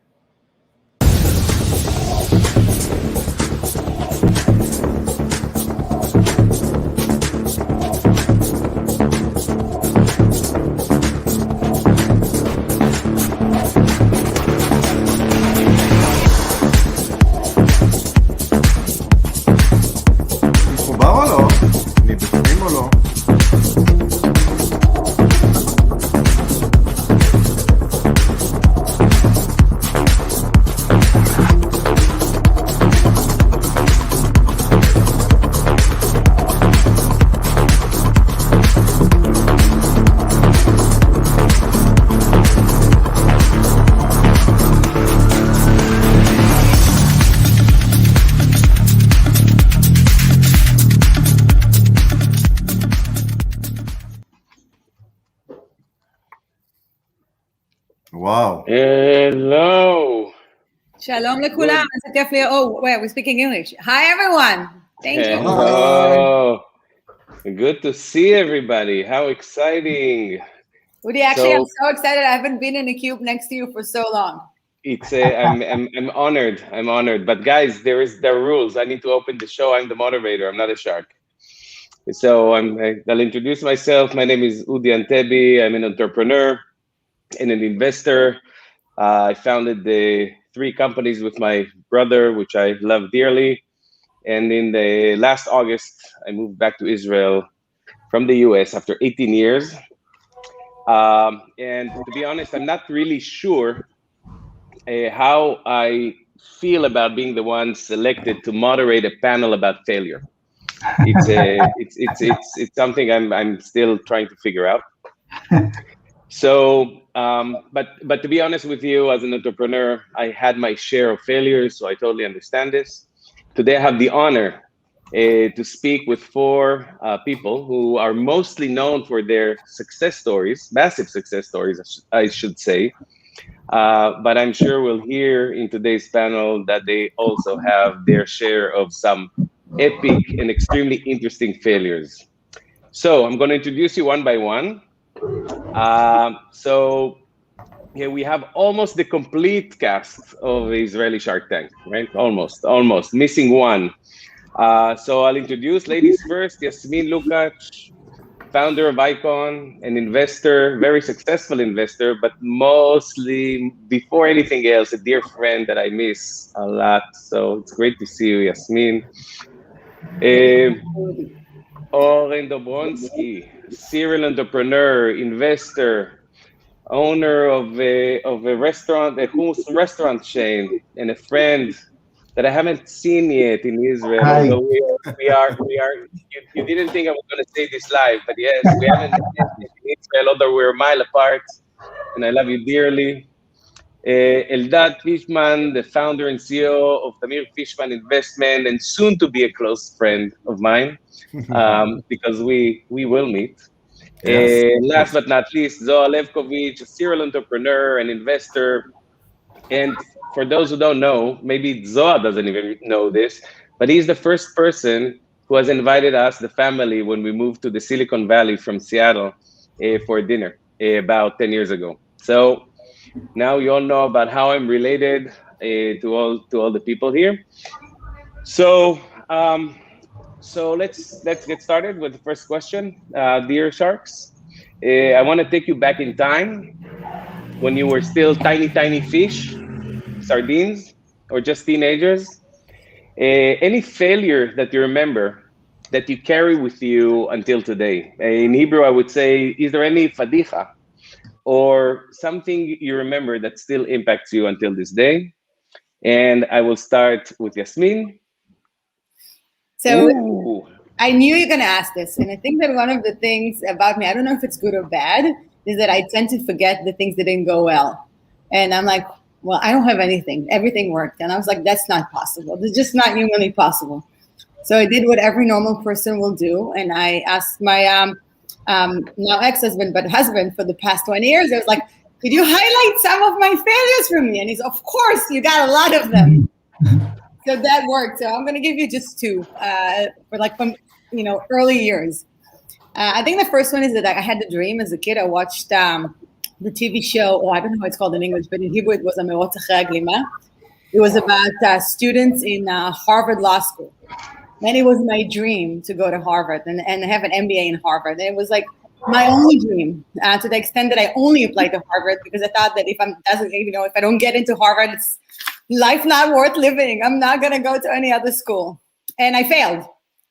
Wow. Hello. Shalom lekulam. It's a definitely. Oh, wait, we're speaking English. Hi, everyone. Thank you. Hello. Good to see everybody. How exciting. Udi, actually, I'm so excited. I haven't been in a cube next to you for so long. It's I'm honored. I'm honored. But guys, there are rules. I need to open the show. I'm the moderator. I'm not a shark. So I'll introduce myself. My name is Udi Antebi. I'm an entrepreneur and an investor. I founded the 3 companies with my brother, which I love dearly. And in the last August, I moved back to Israel from the US after 18 years. And to be honest, I'm not really sure how I feel about being the one selected to moderate a panel about failure. It's something I'm still trying to figure out. So, but to be honest with you, as an entrepreneur, I had my share of failures, so I totally understand this. Today, I have the honor to speak with 4 people who are mostly known for their success stories, massive success stories, I should say. But I'm sure we'll hear in today's panel that they also have their share of some epic and extremely interesting failures. So I'm going to introduce you one by one. So here we have almost the complete cast of the Israeli Shark Tank, right? Almost, missing one. So I'll introduce, ladies first, Yasmin Lukacs, founder of Icon, an investor, very successful investor, but mostly, before anything else, a dear friend that I miss a lot. So it's great to see you, Yasmin. Oren Dobronsky, serial entrepreneur, investor, owner of a restaurant, a hummus restaurant chain, and a friend that I haven't seen yet in Israel. Hi. So we are. You didn't think I was going to say this live, but yes, we haven't met in Israel, although we're a mile apart, and I love you dearly. Eldad Fishman, the founder and CEO of Tamir Fishman Investment, and soon to be a close friend of mine, because we will meet. Yes. Last but not least, Zohar Levkovich, a serial entrepreneur and investor. And for those who don't know, maybe Zohar doesn't even know this, but he's the first person who has invited us, the family, when we moved to the Silicon Valley from Seattle for dinner about 10 years ago. So now you all know about how I'm related to all the people here. So let's get started with the first question. Dear Sharks, I want to take you back in time when you were still tiny fish, sardines, or just teenagers. Any failure that you remember that you carry with you until today? In Hebrew, I would say, is there any fadicha or something you remember that still impacts you until this day? And I will start with Yasmin. So Ooh. I knew you're going to ask this. And I think that one of the things about me, I don't know if it's good or bad, is that I tend to forget the things that didn't go well. And I'm like, well, I don't have anything. Everything worked. And I was like, that's not possible. It's just not humanly possible. So I did what every normal person will do. And I asked my now ex-husband, but husband for the past 20 years, I was like, could you highlight some of my failures for me? And he's, of course, you got a lot of them. So that worked. So I'm going to give you just two for like from, early years. I think the first one is that I had the dream as a kid. I watched the TV show, I don't know how it's called in English, but in Hebrew it was Amerot Achrei Haglima. It was about students in Harvard Law School. And it was my dream to go to Harvard and have an MBA in Harvard. And it was like my only dream, to the extent that I only applied to Harvard because I thought that if I don't get into Harvard, it's life not worth living. I'm not going to go to any other school. And I failed.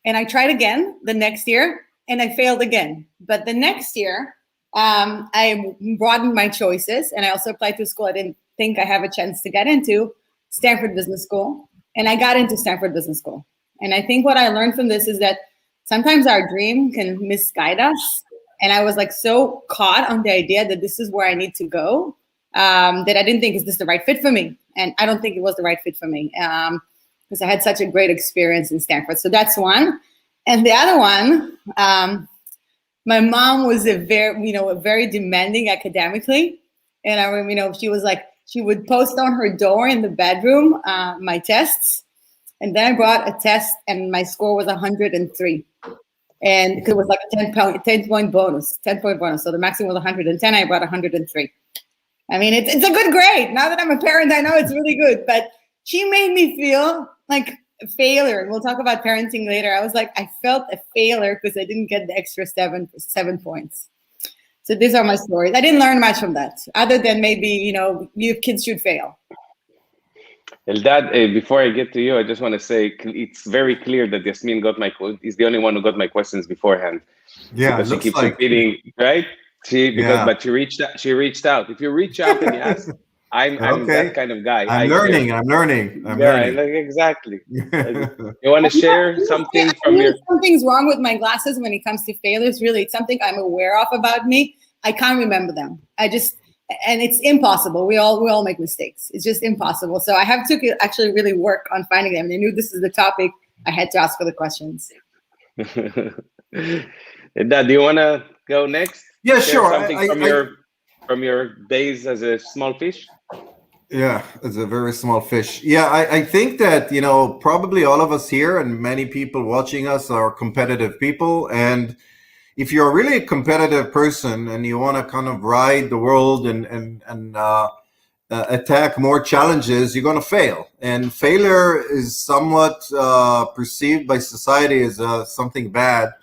And I tried again the next year, and I failed again. But the next year, I broadened my choices, and I also applied to a school I didn't think I have a chance to get into, Stanford Business School. And I got into Stanford Business School. And I think what I learned from this is that sometimes our dream can misguide us. And I was like so caught on the idea that this is where I need to go, that I didn't think, is this the right fit for me? And I don't think it was the right fit for me because I had such a great experience in Stanford. So that's one. And the other one, my mom was a very demanding academically. And I remember, she was like, she would post on her door in the bedroom my tests. And then I brought a test and my score was 103. And it was like a 10-point bonus. So the maximum was 110, I brought 103. I mean, it's a good grade. Now that I'm a parent, I know it's really good. But she made me feel like a failure. And we'll talk about parenting later. I was like, I felt a failure because I didn't get the extra 7 points. So these are my stories. I didn't learn much from that, other than maybe, your kids should fail. Eldad, before I get to you, I just want to say it's very clear that Yasmin is the only one who got my questions beforehand. Yeah, because she keeps repeating, right? But she reached out. If you reach out and you ask, I'm that kind of guy. I'm learning. Exactly. You want to share something from your... Something's wrong with my glasses when it comes to failures. Really, it's something I'm aware of about me. I can't remember them. And it's impossible. We all make mistakes. It's just impossible. So I have to actually really work on finding them. And I knew this is the topic. I had to ask for the questions. Eldad, do you want to go next? Yeah, share sure. Something from your days as a small fish? Yeah, as a very small fish. Yeah, I think that, probably all of us here and many people watching us are competitive people. And if you're really a competitive person and you want to kind of ride the world and attack more challenges, you're going to fail. And failure is somewhat perceived by society as something bad.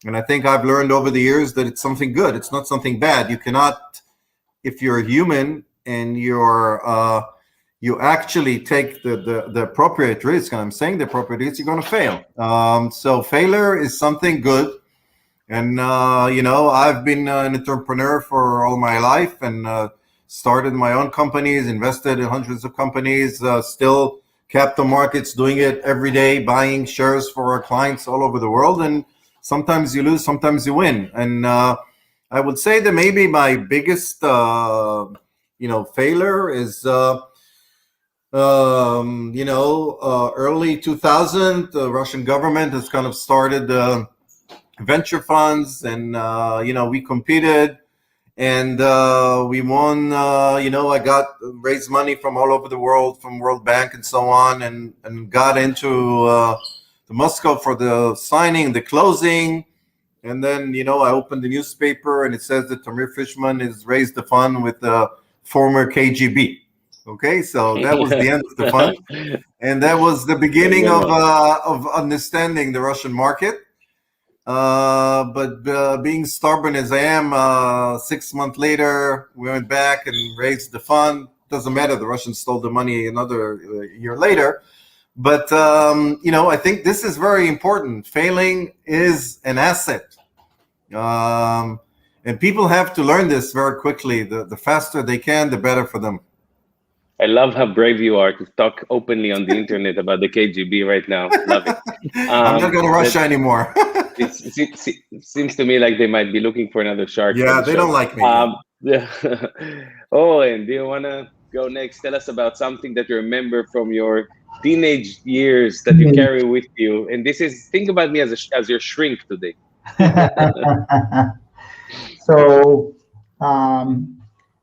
And I think I've learned over the years that it's something good. It's not something bad. You cannot, if you're a human and you actually take the appropriate risk, and I'm saying the appropriate risk, you're going to fail. So failure is something good. And, I've been an entrepreneur for all my life and started my own companies, invested in hundreds of companies, still capital markets, doing it every day, buying shares for our clients all over the world. And sometimes you lose, sometimes you win. And I would say that maybe my biggest, failure is, early 2000, the Russian government has kind of started venture funds, and we competed, and we won. I got raised money from all over the world, from World Bank and so on, and got into the Moscow for the signing, the closing. And then, I opened the newspaper and it says that Tamir Fishman has raised the fund with the former KGB. Okay, so that was the end of the fund. And that was the beginning of understanding the Russian market. But being stubborn as I am, 6 months later, we went back and raised the fund. Doesn't matter, the Russians stole the money another year later. But, I think this is very important. Failing is an asset. And people have to learn this very quickly. The faster they can, the better for them. I love how brave you are to talk openly on the internet about the KGB right now. Love it. I'm not going to Russia anymore. It seems to me like they might be looking for another shark. Yeah, they don't like me. Yeah. Oh, and do you want to go next? Tell us about something that you remember from your teenage years that you carry with you. And this is, think about me as your shrink today.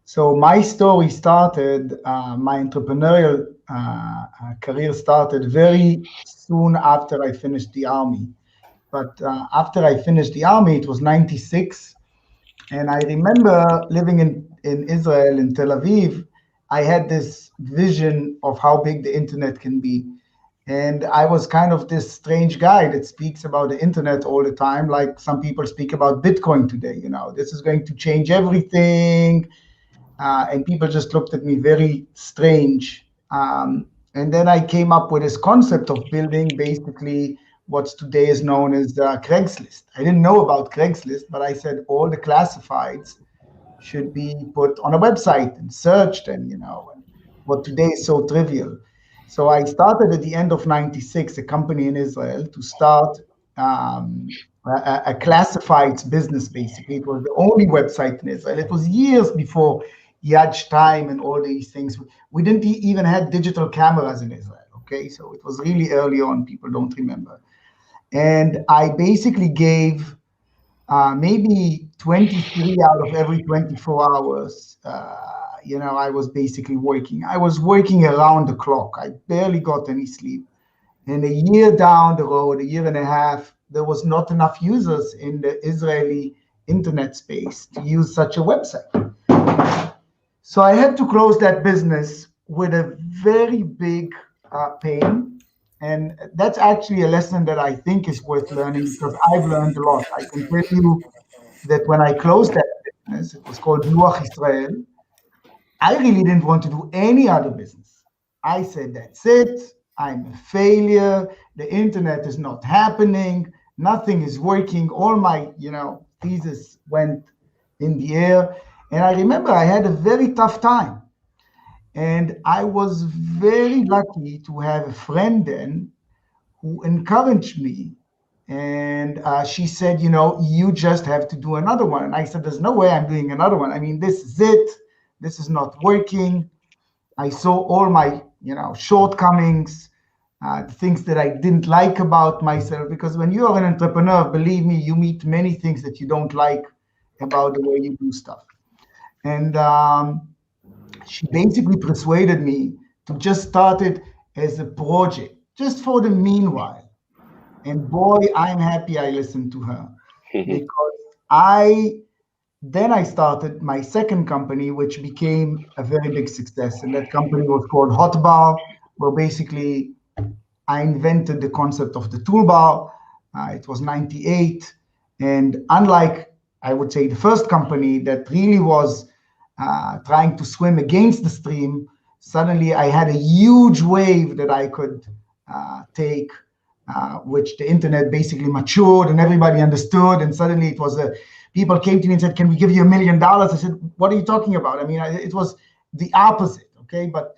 So my story started, my entrepreneurial career started very soon after I finished the army. But after I finished the army, it was 96. And I remember living in Israel, in Tel Aviv, I had this vision of how big the internet can be. And I was kind of this strange guy that speaks about the internet all the time, like some people speak about Bitcoin today. This is going to change everything. And people just looked at me very strange. And then I came up with this concept of building basically what's today is known as Craigslist. I didn't know about Craigslist, but I said all the classifieds should be put on a website and searched, and what today is so trivial. So I started at the end of 96 a company in Israel to start a classifieds business, basically. It was the only website in Israel. It was years before Yadge Time and all these things. We didn't even have digital cameras in Israel, okay? So it was really early on, people don't remember. And I basically gave maybe 23 out of every 24 hours, I was basically working. I was working around the clock. I barely got any sleep. And a year down the road, a year and a half, there was not enough users in the Israeli internet space to use such a website. So I had to close that business with a very big pain. And that's actually a lesson that I think is worth learning, because I've learned a lot. I can tell you that when I closed that business, it was called Luach Israel, I really didn't want to do any other business. I said, that's it. I'm a failure. The internet is not happening. Nothing is working. All my, thesis went in the air. And I remember I had a very tough time. And I was very lucky to have a friend then who encouraged me. And she said, you just have to do another one. And I said, there's no way I'm doing another one. I mean, this is it. This is not working. I saw all my, shortcomings, the things that I didn't like about myself. Because when you are an entrepreneur, believe me, you meet many things that you don't like about the way you do stuff. And she basically persuaded me to just start it as a project, just for the meanwhile. And boy, I'm happy I listened to her. Because then I started my second company, which became a very big success. And that company was called Hotbar, where basically I invented the concept of the toolbar. It was 98. And unlike, I would say, the first company that really was trying to swim against the stream, suddenly I had a huge wave that I could take, which the internet basically matured and everybody understood. And suddenly it was people came to me and said, can we give you $1 million? I said, what are you talking about? I mean, it was the opposite, okay? But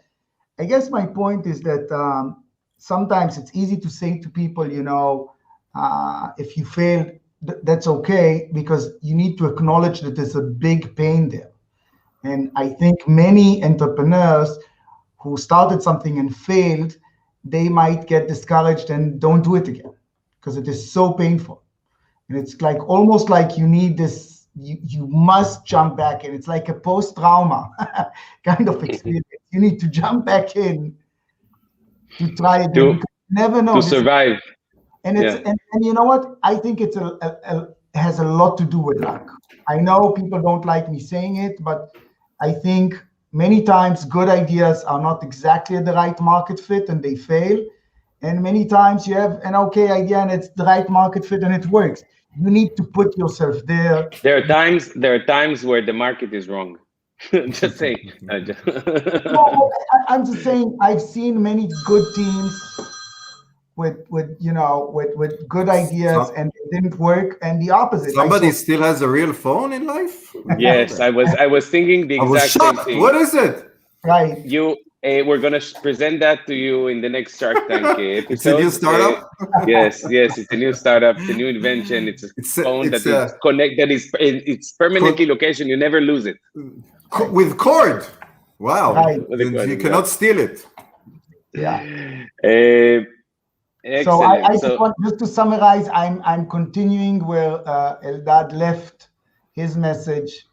I guess my point is that sometimes it's easy to say to people, if you fail, that's okay, because you need to acknowledge that there's a big pain there. And I think many entrepreneurs who started something and failed, they might get discouraged and don't do it again because it is so painful. And it's like almost like you need this, you must jump back in. It's like a post-trauma kind of experience. You need to jump back in to try again. You never know. To survive. And it's and you know what? I think it's has a lot to do with luck. I know people don't like me saying it, but I think many times good ideas are not exactly at the right market fit and they fail. And many times you have an okay idea and it's the right market fit and it works. You need to put yourself there. There are times where the market is wrong. Just saying. No, I'm just saying I've seen many good teams with good ideas and it didn't work, and the opposite. Somebody still has a real phone in life? Yes, I was thinking the exact same thing. What is it? Right. We're gonna present that to you in the next Shark Tank episode. It's a new startup. Yes, it's a new startup, it's a new invention. It's a phone that is connected. It's permanently location. You never lose it. With cord. Wow. Right. You cannot steal it. Yeah. Excellent. So just to summarize, I'm continuing where Eldad left his message.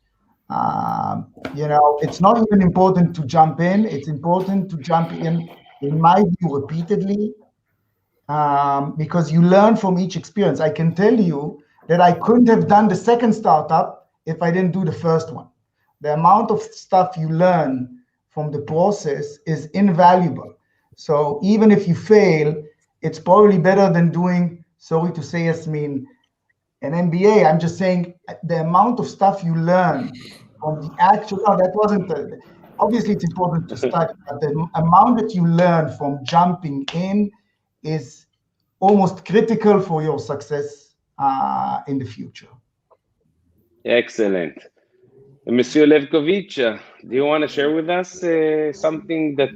It's not even important to jump in. It's important to jump in my view, repeatedly, because you learn from each experience. I can tell you that I couldn't have done the second startup if I didn't do the first one. The amount of stuff you learn from the process is invaluable. So even if you fail, it's probably better than doing, sorry to say, Yasmin, an MBA. I'm just saying the amount of stuff you learn from the actual, obviously it's important to study, but the amount that you learn from jumping in is almost critical for your success in the future. Excellent. Monsieur Levkovich, do you want to share with us something that...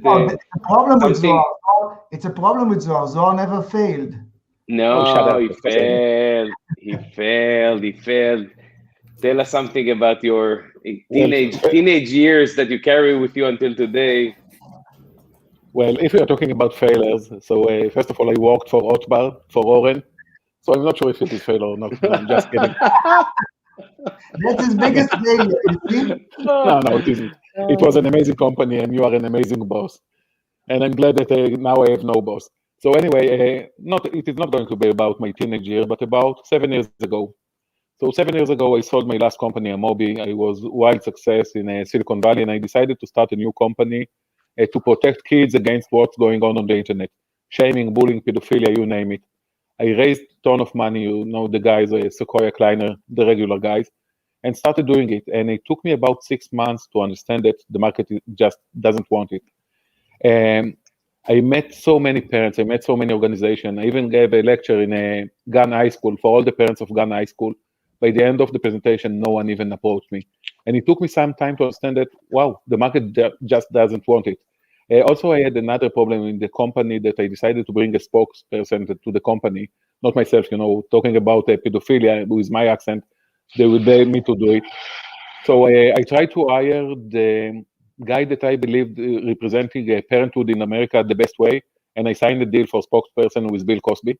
It's a problem with Zohar. Zohar never failed. No, he failed. He failed. Tell us something about your teenage years that you carry with you until today. Well, if we are talking about failures, so first of all, I worked for Otbar, for Oren. So I'm not sure if it is failure or not. No, I'm just kidding. That's his biggest failure. No, it isn't. It was an amazing company, and you are an amazing boss. And I'm glad that now I have no boss. So anyway, it is not going to be about my teenage year, but about 7 years ago. So 7 years ago, I sold my last company, Amobi. I was wide success in Silicon Valley, and I decided to start a new company to protect kids against what's going on the internet. Shaming, bullying, pedophilia, you name it. I raised a ton of money, the guys, Sequoia, Kleiner, the regular guys, and started doing it. And it took me about 6 months to understand that the market just doesn't want it. I met so many parents, I met so many organizations. I even gave a lecture in a gun high school for all the parents of gun high school. By the end of the presentation, no one even approached me. And it took me some time to understand that, wow, the market just doesn't want it. Also, I had another problem in the company that I decided to bring a spokesperson to the company, not myself, talking about pedophilia with my accent, they would dare me to do it. So I tried to hire the guy that I believed representing parenthood in America the best way, and I signed a deal for spokesperson with Bill Cosby.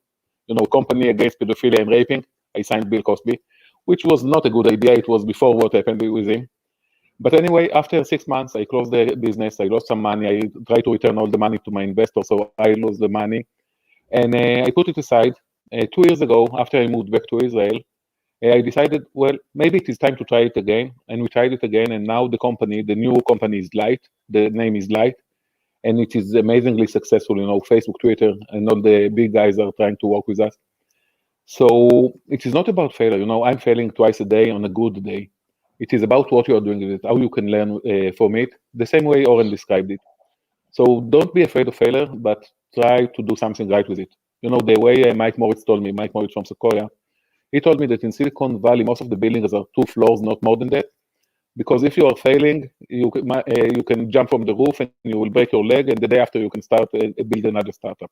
Company against pedophilia and raping, I signed Bill Cosby, which was not a good idea. It was before what happened with him. But anyway, after 6 months, I closed the business. I lost some money. I tried to return all the money to my investor, so I lost the money. And I put it aside. 2 years ago, after I moved back to Israel, I decided, well, maybe it is time to try it again. And we tried it again. And now the new company is Light. The name is Light. And it is amazingly successful. Facebook, Twitter, and all the big guys are trying to work with us. So it is not about failure. I'm failing twice a day on a good day. It is about what you are doing with it, how you can learn from it, the same way Oren described it. So don't be afraid of failure, but try to do something right with it. The way Mike Moritz told me, Mike Moritz from Sequoia, he told me that in Silicon Valley, most of the buildings are 2 floors, not more than that. Because if you are failing, you can jump from the roof and you will break your leg, and the day after you can start build another startup.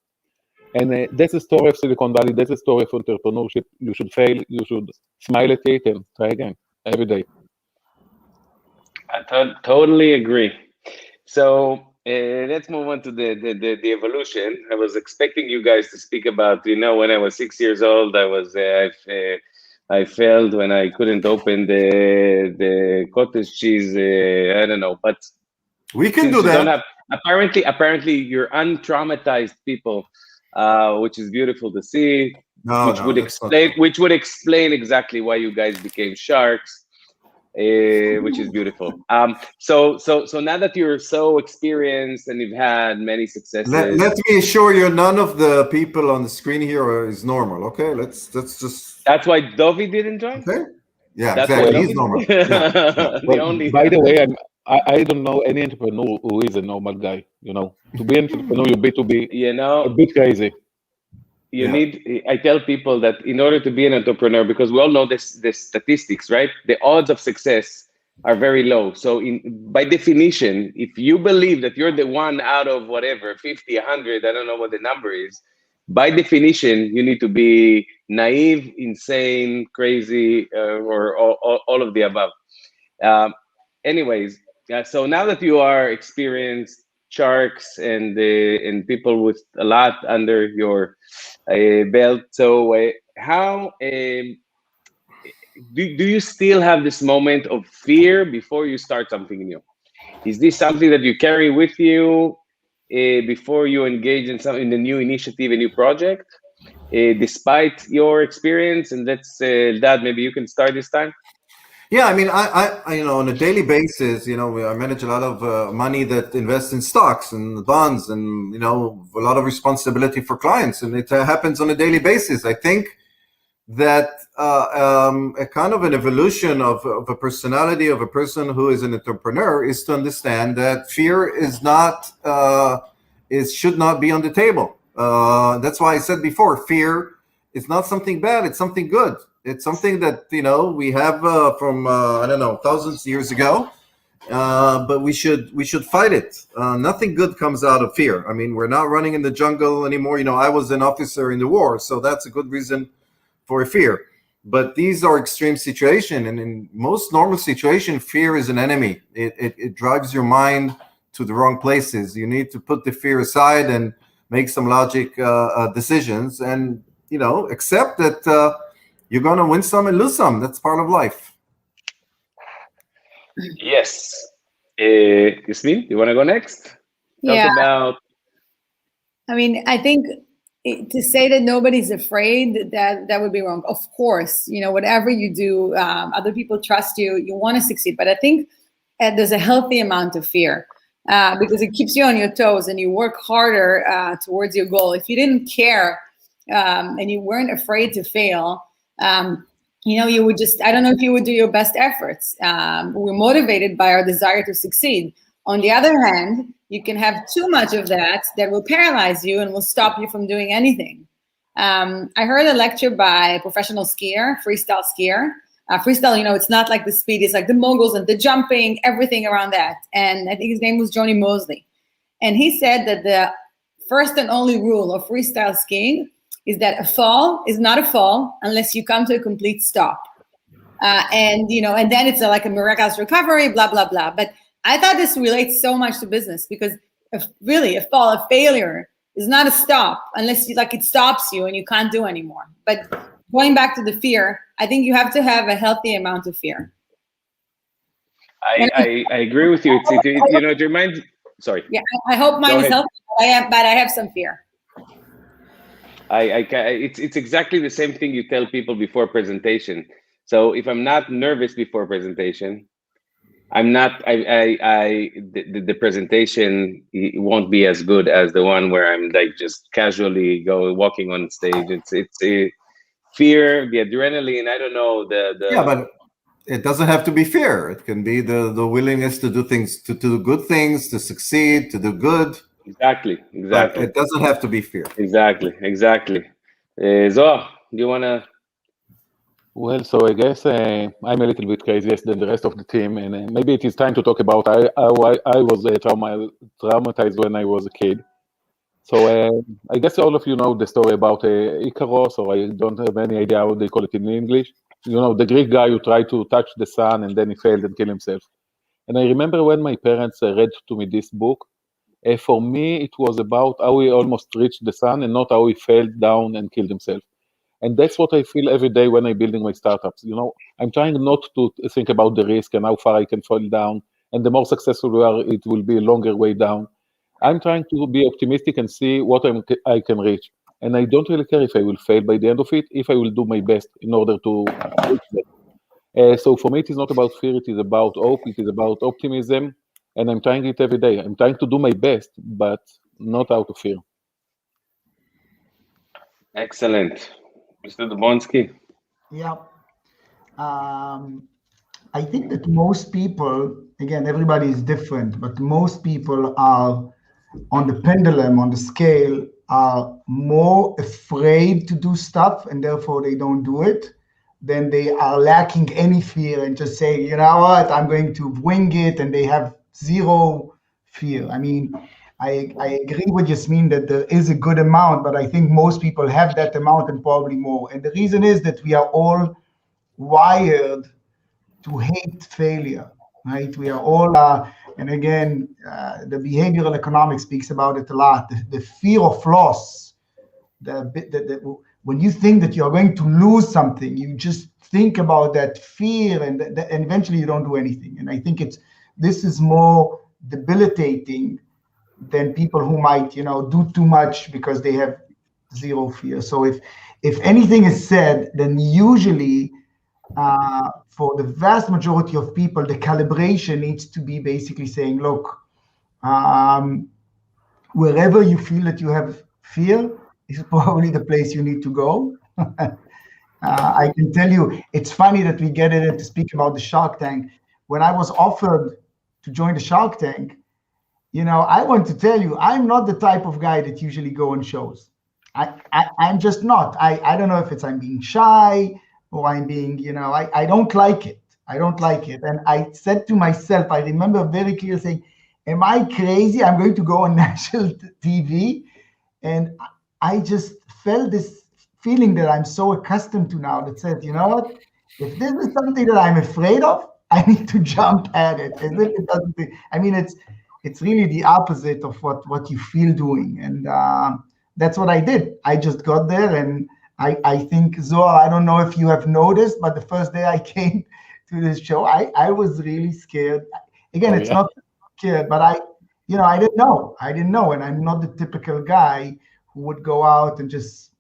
And that's the story of Silicon Valley. That's the story of entrepreneurship. You should fail. You should smile at it and try again every day. I totally agree. So let's move on to the evolution. I was expecting you guys to speak about, when I was 6 years old, I failed when I couldn't open the cottage cheese. I don't know, but we can do that. Apparently, you're untraumatized people, which is beautiful to see. Which would explain exactly why you guys became sharks. Which is beautiful. So now that you're so experienced and you've had many successes, let me assure you, none of the people on the screen here is normal. Okay, let's just. That's why Dovi didn't join. Okay. Yeah, that's exactly. He's normal. Yeah. By the way, I don't know any entrepreneur who is a normal guy. To be an entrepreneur, you need to be a bit crazy. I tell people that in order to be an entrepreneur, because we all know the statistics, right? The odds of success are very low. So by definition, if you believe that you're the one out of whatever, 50, 100, I don't know what the number is, by definition, you need to be naive, insane, crazy, or all of the above. Anyways, so now that you are experienced sharks and people with a lot under your belt, so how do you still have this moment of fear before you start something new? Is this something that you carry with you before you engage in the new initiative, a new project, despite your experience? And that's Dad, maybe you can start this time. Yeah, I mean, I on a daily basis, I manage a lot of money that invests in stocks and bonds, and a lot of responsibility for clients, and it happens on a daily basis. I think that a kind of an evolution of a personality of a person who is an entrepreneur is to understand that fear is not should not be on the table. That's why I said before, fear is not something bad; it's something good. It's something that we have from I don't know, thousands of years ago, but we should fight it. Nothing good comes out of fear. I mean, we're not running in the jungle anymore. I was an officer in the war, so that's a good reason for fear. But these are extreme situations, and in most normal situations, fear is an enemy. It drives your mind to the wrong places. You need to put the fear aside and make some logic decisions, and accept that. You're going to win some and lose some. That's part of life. Yes. Yasmin, you want to go next? Yeah. Talk about... I mean, I think to say that nobody's afraid, that would be wrong. Of course, whatever you do, other people trust you. You want to succeed. But I think there's a healthy amount of fear because it keeps you on your toes and you work harder towards your goal. If you didn't care and you weren't afraid to fail, you would just, I don't know if you would do your best efforts. We're motivated by our desire to succeed. On the other hand, you can have too much of that will paralyze you and will stop you from doing anything. I heard a lecture by a professional skier, freestyle skier. Freestyle, it's not like the speed, it's like the moguls and the jumping, everything around that. And I think his name was Johnny Mosley. And he said that the first and only rule of freestyle skiing is that a fall is not a fall unless you come to a complete stop. And then it's like a miraculous recovery, blah, blah, blah. But I thought this relates so much to business because really a fall, a failure is not a stop unless it stops you and you can't do anymore. But going back to the fear, I think you have to have a healthy amount of fear. I agree with you. It reminds, sorry. Yeah, I hope mine is healthy, but I have some fear. It's exactly the same thing you tell people before presentation. So if I'm not nervous before presentation, the presentation won't be as good as the one where I'm just casually walking on stage. It's a fear, the adrenaline. I don't know Yeah, but it doesn't have to be fear. It can be the willingness to do things, to do good things, to succeed, to do good. Exactly. But it doesn't have to be fear. Exactly. Zohar, do you want to? Well, so I guess I'm a little bit crazier than the rest of the team, and maybe it is time to talk about how I was traumatized when I was a kid. So I guess all of you know the story about Icarus, or I don't have any idea how they call it in English. You know, the Greek guy who tried to touch the sun and then he failed and killed himself. And I remember when my parents read to me this book, for me it was about how he almost reached the sun and not how he fell down and killed himself. And that's what I feel every day when I'm building my startups. You know, I'm trying not to think about the risk and how far I can fall down. And the more successful we are, it will be a longer way down. I'm trying to be optimistic and see what I can reach. And I don't really care if I will fail by the end of it, if I will do my best in order to reach that. So for me, it is not about fear, it is about hope, it is about optimism. And I'm trying it every day. I'm trying to do my best, but not out of fear. Excellent. Mr. Dubonsky. Yeah. I think that most people, again, everybody is different, but most people are on the pendulum, on the scale, are more afraid to do stuff and therefore they don't do it than they are lacking any fear and just say, you know what, I'm going to wing it, and they have zero fear. I mean, I agree with Yasmin that there is a good amount, but I think most people have that amount and probably more. And the reason is that we are all wired to hate failure, right? We are all, and again, the behavioral economics speaks about it a lot. The fear of loss, when you think that you're going to lose something, you just think about that fear, and eventually you don't do anything. And I think this is more debilitating than people who might, do too much because they have zero fear. So if anything is said, then usually for the vast majority of people, the calibration needs to be basically saying, look, wherever you feel that you have fear is probably the place you need to go. I can tell you, it's funny that we get in to speak about the Shark Tank. When I was offered to join the Shark Tank, I want to tell you, I'm not the type of guy that usually go on shows. I'm just not. I don't know if I'm being shy or I'm being, I don't like it. I don't like it. And I said to myself, I remember very clearly saying, am I crazy? I'm going to go on national TV. And I just felt this feeling that I'm so accustomed to now that says, you know what? If this is something that I'm afraid of, I need to jump at it. As if it doesn't. I mean, it's really the opposite of what you feel doing. And that's what I did. I just got there, and I think, Zohar, I don't know if you have noticed, but the first day I came to this show, I was really scared. Again, it's not scared, but I didn't know. And I'm not the typical guy who would go out and just,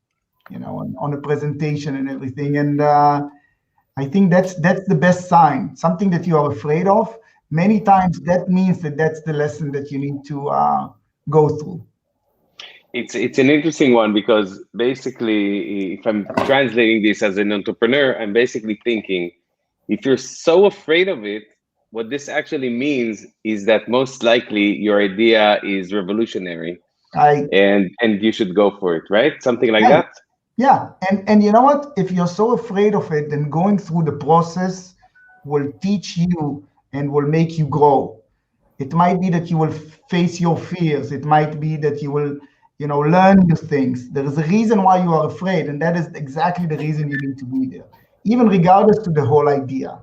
on a presentation and everything. And I think that's the best sign. Something that you are afraid of, many times that means that's the lesson that you need to go through. It's an interesting one, because basically, if I'm translating this as an entrepreneur, I'm basically thinking, if you're so afraid of it, what this actually means is that most likely your idea is revolutionary, and you should go for it, right? Something like that. Yeah, and you know what? If you're so afraid of it, then going through the process will teach you and will make you grow. It might be that you will face your fears. It might be that you will, learn new things. There is a reason why you are afraid, and that is exactly the reason you need to be there, even regardless to the whole idea.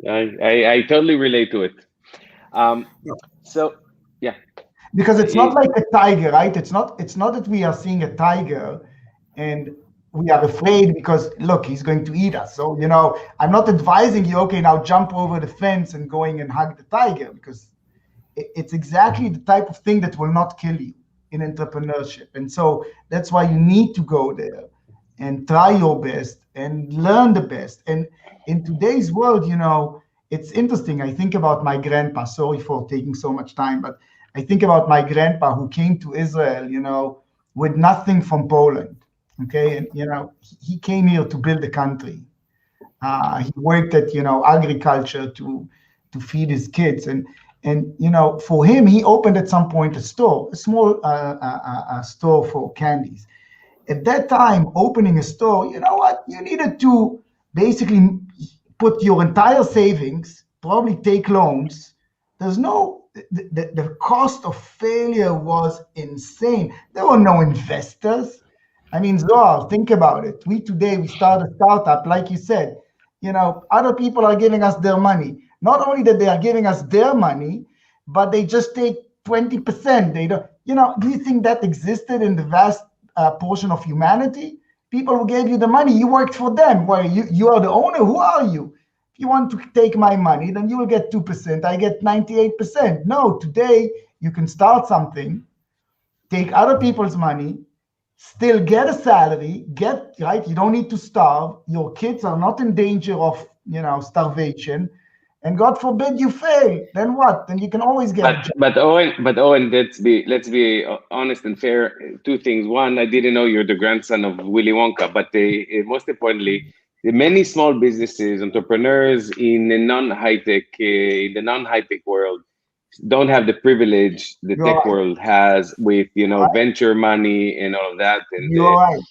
I totally relate to it. So, yeah. Because it's not like a tiger, right? It's not that we are seeing a tiger and we are afraid because, look, he's going to eat us. So, I'm not advising you, okay, now jump over the fence and going and hug the tiger, because it's exactly the type of thing that will not kill you in entrepreneurship. And so that's why you need to go there and try your best and learn the best. And in today's world, it's interesting. I think about my grandpa. Sorry for taking so much time, but I think about my grandpa who came to Israel, with nothing from Poland. Okay, and he came here to build a country. He worked at agriculture to feed his kids, and for him, he opened at some point a small store for candies. At that time, opening a store, you know what? You needed to basically put your entire savings, probably take loans. There's no the cost of failure was insane. There were no investors. I mean, Zohar, think about it. We start a startup, like you said, other people are giving us their money. Not only that they are giving us their money, but they just take 20%. They don't, do you think that existed in the vast portion of humanity? People who gave you the money, you worked for them. Well, you are the owner. Who are you? If you want to take my money, then you will get 2%. I get 98%. No, today you can start something, take other people's money, still get a salary, right? You don't need to starve. Your kids are not in danger of, starvation. And God forbid you fail. Then what? Then you can always get a job. But Owen, let's be honest and fair. Two things. One, I didn't know you're the grandson of Willy Wonka, but most importantly, the many small businesses, entrepreneurs in the non-high-tech world don't have the privilege the tech world has with venture money and all of that. And you're right.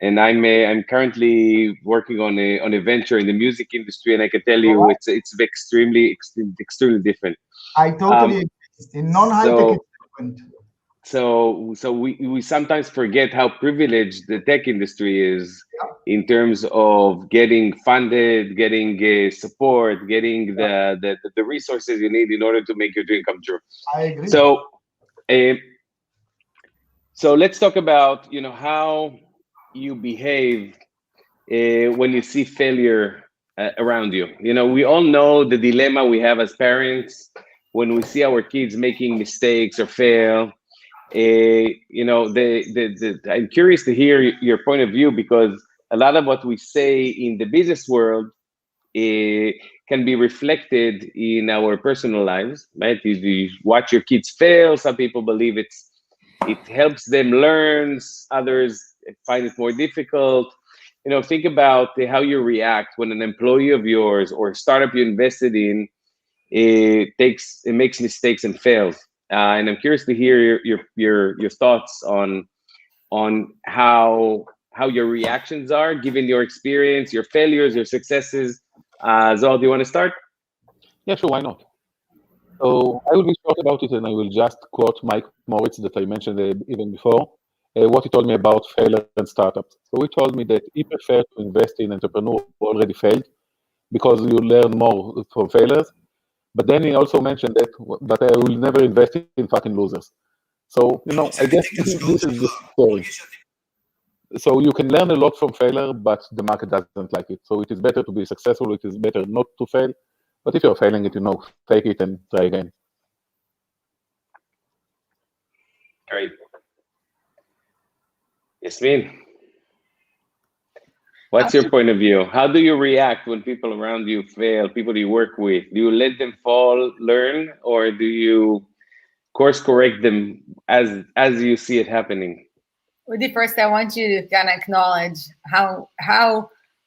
And I'm currently working on a venture in the music industry, and I can tell you it's extremely different. I totally agree. In non-high-tech, it's different. So we sometimes forget how privileged the tech industry is in terms of getting funded, getting support, getting the resources you need in order to make your dream come true. I agree. So let's talk about how you behave when you see failure around you. We all know the dilemma we have as parents when we see our kids making mistakes or fail. I'm curious to hear your point of view, because a lot of what we say in the business world can be reflected in our personal lives, right? You watch your kids fail. Some people believe it helps them learn. Others find it more difficult. Think about how you react when an employee of yours or a startup you invested in makes mistakes and fails. And I'm curious to hear your thoughts on how your reactions are, given your experience, your failures, your successes. Zohar, do you want to start? Yeah, sure, why not? So I will be short about it, and I will just quote Mike Moritz that I mentioned even before, what he told me about failure and startups. So he told me that he preferred to invest in entrepreneurs who already failed, because you learn more from failures. But then he also mentioned that, but I will never invest in fucking losers. So, I guess this is the story. So you can learn a lot from failure, but the market doesn't like it. So it is better to be successful. It is better not to fail. But if you're failing it, fake it and try again. Great. Yasmin, what's your point of view? How do you react when people around you fail, people you work with? Do you let them fall, learn, or do you course correct them as you see it happening? Udi, first I want you to kind of acknowledge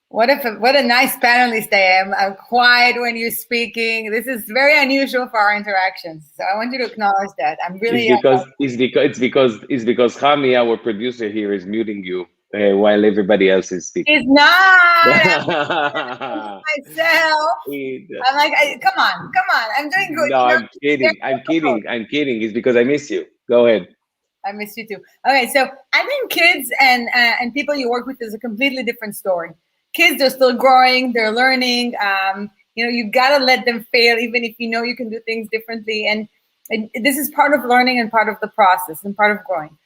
what a nice panelist I am. I'm quiet when you're speaking. This is very unusual for our interactions. So I want you to acknowledge that. I'm really it's because Hami, our producer here, is muting you while everybody else is speaking. It's not myself. I'm like, come on. I'm doing good. No, I'm kidding. It's because I miss you. Go ahead. I miss you too. Okay, so I think kids and people you work with is a completely different story. Kids, they're still growing, they're learning. You've got to let them fail, even if you can do things differently. And this is part of learning and part of the process and part of growing.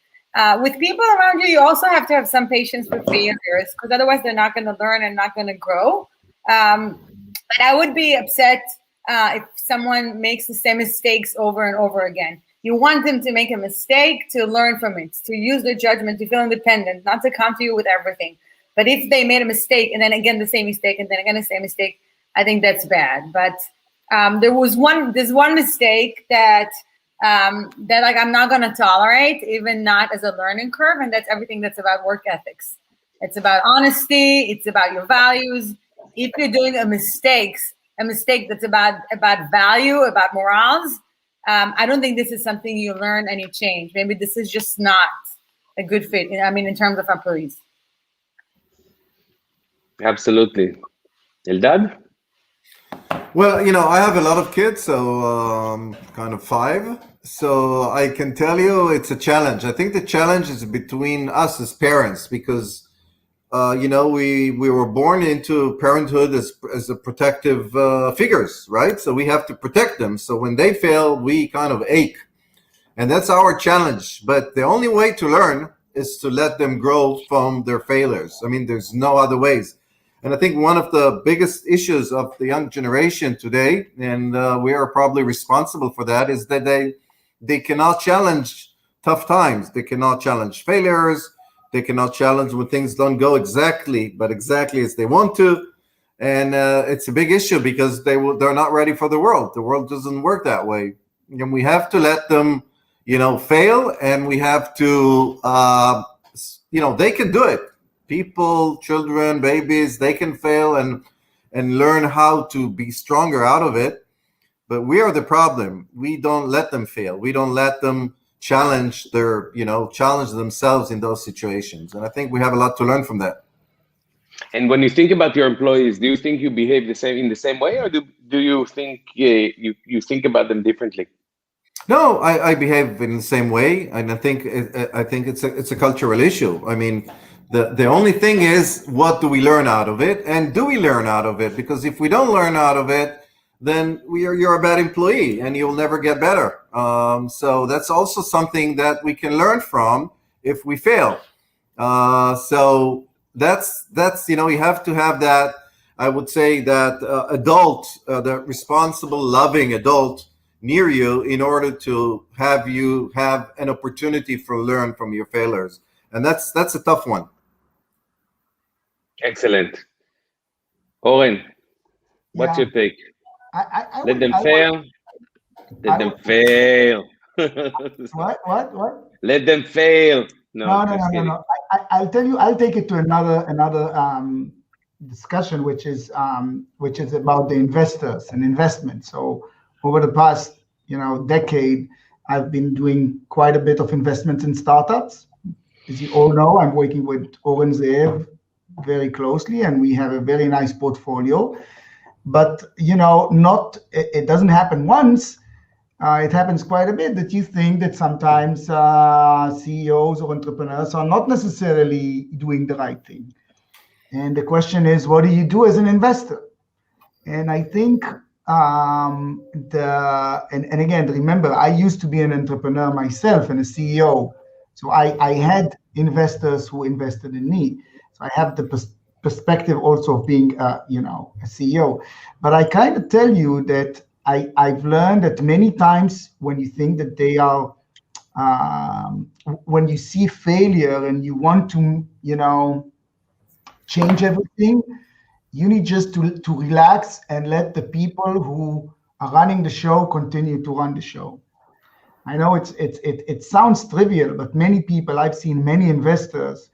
With people around you, you also have to have some patience with failures, because otherwise they're not going to learn and not going to grow. But I would be upset if someone makes the same mistakes over and over again. You want them to make a mistake, to learn from it, to use their judgment, to feel independent, not to come to you with everything. But if they made a mistake and then again the same mistake and then again the same mistake, I think that's bad. But there's one mistake that I'm not gonna tolerate, even not as a learning curve, and that's everything that's about work ethics. It's about honesty. It's about your values. If you're doing a mistake that's about value, about morals, I don't think this is something you learn and you change. Maybe this is just not a good fit. In terms of employees. Absolutely. Eldad? Well, I have a lot of kids, so kind of 5. So I can tell you it's a challenge. I think the challenge is between us as parents because, we were born into parenthood as a protective figures, right? So we have to protect them. So when they fail, we kind of ache. And that's our challenge. But the only way to learn is to let them grow from their failures. I mean, there's no other ways. And I think one of the biggest issues of the young generation today, and we are probably responsible for that, is that they cannot challenge tough times. They cannot challenge failures. They cannot challenge when things don't go exactly as they want to. And it's a big issue because they're not ready for the world. The world doesn't work that way. And we have to let them, fail, and we have to, they can do it. People, children, babies, they can fail and learn how to be stronger out of it. But we are the problem. We don't let them fail. We don't let them challenge themselves in those situations. And I think we have a lot to learn from that. And when you think about your employees, do you think you behave in the same way, or do you think you think about them differently? No, I behave in the same way, and I think it's a cultural issue. I mean, the only thing is, what do we learn out of it, and do we learn out of it? Because if we don't learn out of it, then you're a bad employee, and you'll never get better. So that's also something that we can learn from if we fail. So that's you have to have that. I would say that adult, the responsible, loving adult near you in order to have you have an opportunity for learn from your failures. And that's a tough one. Excellent. Oren, what's your take? Let them fail. Let them fail. What? Let them fail. No. I'll tell you, I'll take it to another discussion, which is about the investors and investment. So over the past, decade, I've been doing quite a bit of investments in startups. As you all know, I'm working with Oren Zeev very closely, and we have a very nice portfolio. But it doesn't happen once. It happens quite a bit that you think that sometimes CEOs or entrepreneurs are not necessarily doing the right thing. And the question is, what do you do as an investor? And I think and again, remember, I used to be an entrepreneur myself and a CEO. So I had investors who invested in me. So I have the perspective also of being, a CEO. But I kind of tell you that I've learned that many times when you think that they are, when you see failure and you want to, change everything, you need just to relax and let the people who are running the show continue to run the show. I know it sounds trivial, but many people, I've seen many investors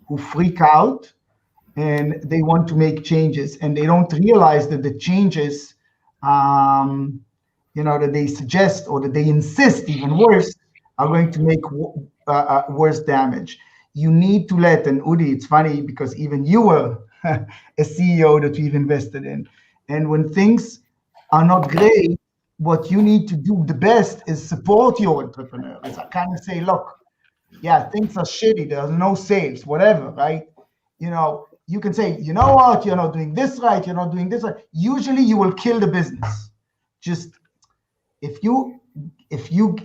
who freak out and they want to make changes, and they don't realize that the changes, that they suggest or that they insist, even worse, are going to make worse damage. You need to let, and Udi, it's funny because even you were a CEO that we've invested in. And when things are not great, what you need to do the best is support your entrepreneur. It's kind of say, look, yeah, things are shitty. There's no sales, whatever, right? You can say, you know what, you're not doing this right. You're not doing this right. Usually you will kill the business. Just if you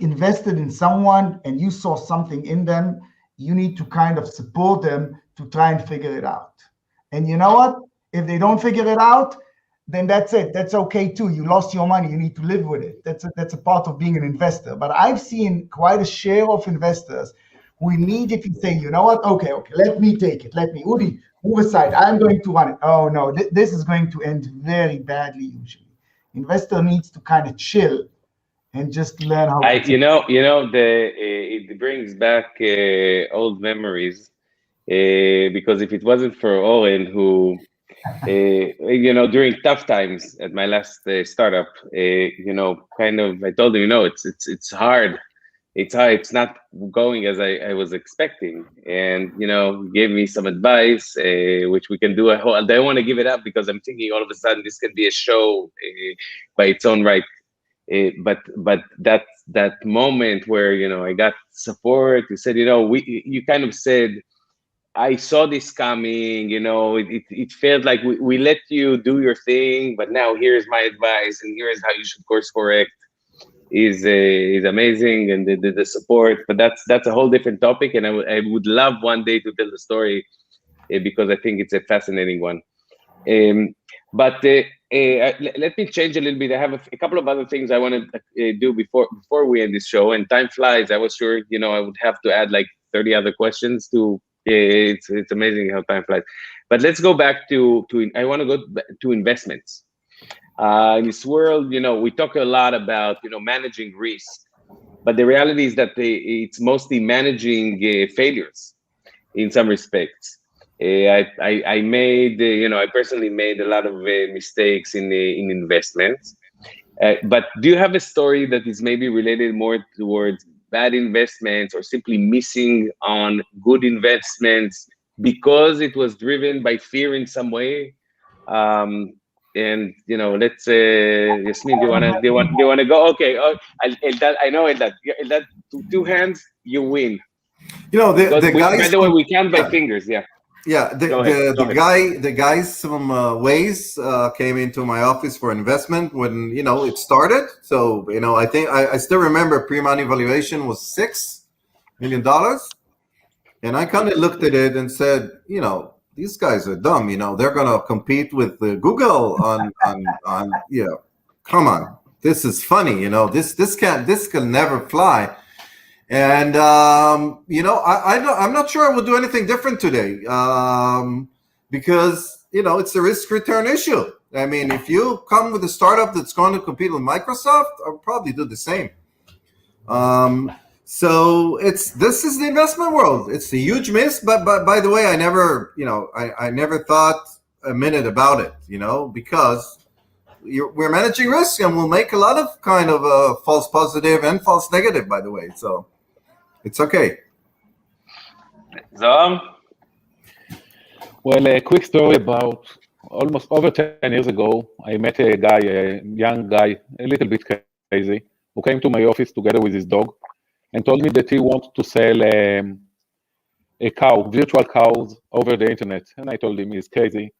invested in someone and you saw something in them, you need to kind of support them to try and figure it out. And you know what? If they don't figure it out, then that's it. That's okay too. You lost your money. You need to live with it. That's a part of being an investor. But I've seen quite a share of investors who immediately say, you know what? Okay, let me take it. Let me, Udi, move aside. I'm going to run it. Oh no, this is going to end very badly usually. Investor needs to kind of chill and just learn how. It brings back old memories because if it wasn't for Oren, who during tough times at my last startup, I told him, it's hard it's not going as I was expecting. And gave me some advice, which we can do. I don't want to give it up because I'm thinking all of a sudden this can be a show by its own right. But that moment where I got support, you said, you kind of said, I saw this coming, it felt like we let you do your thing, but now here's my advice and here's how you should course correct. Is amazing, and the support, but that's a whole different topic, and I would love one day to tell the story because I think it's a fascinating one. But let me change a little bit. I have a couple of other things I want to do before we end this show, and time flies. I was sure I would have to add like 30 other questions to. It's amazing how time flies. But let's go back to I want to go to investments. In this world, we talk a lot about managing risk, but the reality is that it's mostly managing failures in some respects. I made, I personally made a lot of mistakes in investments. But do you have a story that is maybe related more towards bad investments or simply missing on good investments because it was driven by fear in some way? And let's Yasmin, do you want to go? Okay. Eldad, I know Eldad. Eldad, two hands, you win. The guys. By the way, we count by fingers. Yeah. Yeah. The guys from Waze came into my office for investment when it started. So I think I still remember pre-money valuation was $6 million, and I kind of looked at it and said, these guys are dumb. They're gonna compete with Google on come on, this is funny. This can never fly. And I'm not sure I will do anything different today because it's a risk return issue. I mean, if you come with a startup that's going to compete with Microsoft, I'll probably do the same. So this is the investment world. It's a huge miss, but by the way, I never thought a minute about it, because we're managing risk and we'll make a lot of kind of false positive and false negative, by the way. So it's okay. Zohar? Well, a quick story about almost over 10 years ago, I met a young guy, a little bit crazy, who came to my office together with his dog and told me that he wanted to sell virtual cows over the internet. And I told him he's crazy.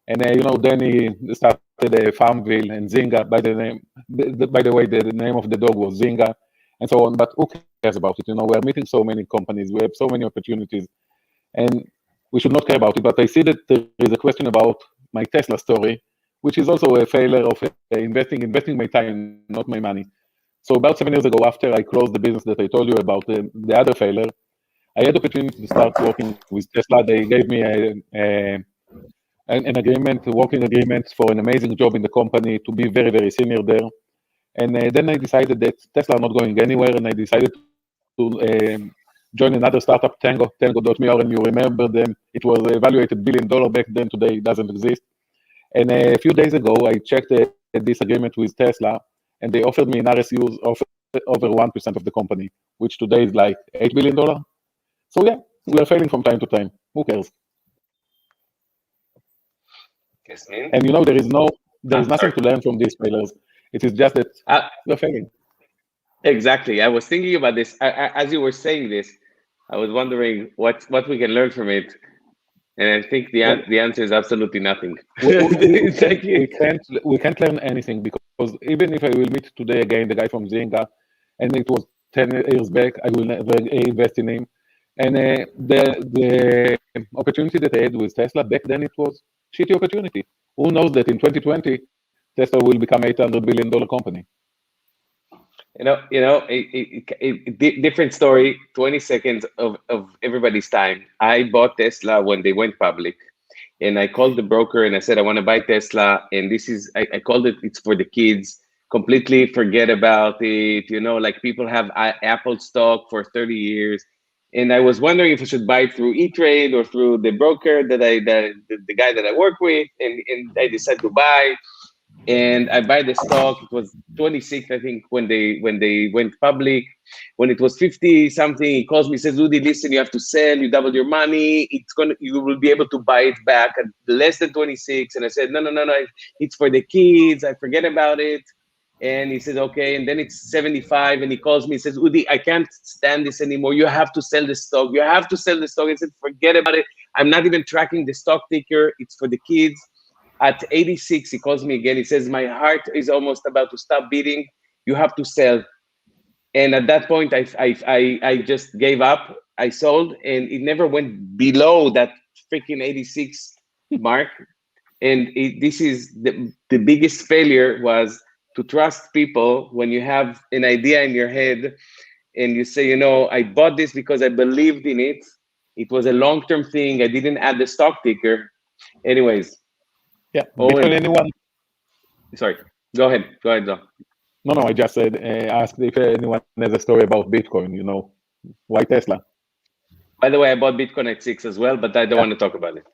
And then he started Farmville and Zynga. By the way, the name of the dog was Zynga, and so on. But who cares about it? We're meeting so many companies, we have so many opportunities, and we should not care about it. But I see that there is a question about my Tesla story, which is also a failure of investing my time, not my money. So about 7 years ago, after I closed the business that I told you about, the other failure, I had the opportunity to start working with Tesla. They gave me an agreement, a working agreement for an amazing job in the company to be very, very senior there. And then I decided that Tesla are not going anywhere, and I decided to join another startup, Tango.me, and you remember them. It was evaluated $1 billion back then. Today it doesn't exist. And a few days ago, I checked this agreement with Tesla, and they offered me an RSUs of over 1% of the company, which today is like $8 billion. So yeah, we are failing from time to time. Who cares? And there is nothing to learn from these failures. It is just that we're failing. Exactly. I was thinking about this as you were saying this. I was wondering what we can learn from it, and I think the answer is absolutely nothing. We can't learn anything, because even if I will meet today again the guy from Zynga, and it was 10 years back, I will never invest in him. And the opportunity that I had with Tesla back then, it was shitty opportunity. Who knows that in 2020 Tesla will become $800 billion company? Different story. 20 seconds of everybody's time. I bought Tesla when they went public, and I called the broker and I said I want to buy Tesla, and this is I called it. It's for the kids. Completely forget about it. Like people have Apple stock for 30 years. And I was wondering if I should buy it through E-Trade or through the broker the guy that I work with, and I decided to buy. and I buy the stock. It was 26, I think, when they went public. When it was 50 something, he calls me, says, Udi, listen, you have to sell, you double your money, you will be able to buy it back at less than 26. And I said, no, it's for the kids, I forget about it. And he says, okay. And then it's 75, and he calls me, says, Udi, I can't stand this anymore, you have to sell the stock, you have to sell the stock. I said, forget about it, I'm not even tracking the stock ticker, it's for the kids. At 86, he calls me again. He says, my heart is almost about to stop beating. You have to sell. And at that point, I just gave up. I sold, and it never went below that freaking 86 mark. And this is the biggest failure, was to trust people when you have an idea in your head and you say, I bought this because I believed in it. It was a long-term thing. I didn't add the stock ticker. Anyways. Yeah. Bitcoin, anyone? Sorry. Go ahead, Don. No. I just said asked if anyone has a story about Bitcoin. Why Tesla? By the way, I bought Bitcoin at 6 as well, but I don't want to talk about it.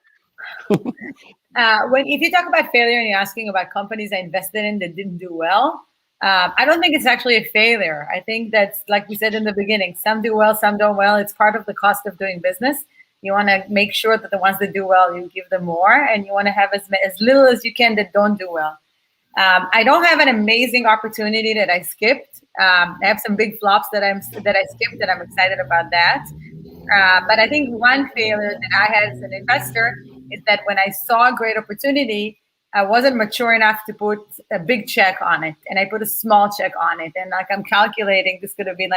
If you talk about failure and you're asking about companies I invested in that didn't do well, I don't think it's actually a failure. I think that's, like we said in the beginning, some do well, some don't well. It's part of the cost of doing business. You want to make sure that the ones that do well, you give them more, and you want to have as little as you can that don't do well. I don't have an amazing opportunity that I skipped. I have some big flops that I skipped, and I'm excited about that. But I think one failure that I had as an investor is that when I saw a great opportunity, I wasn't mature enough to put a big check on it, and I put a small check on it. And I'm calculating, this could have been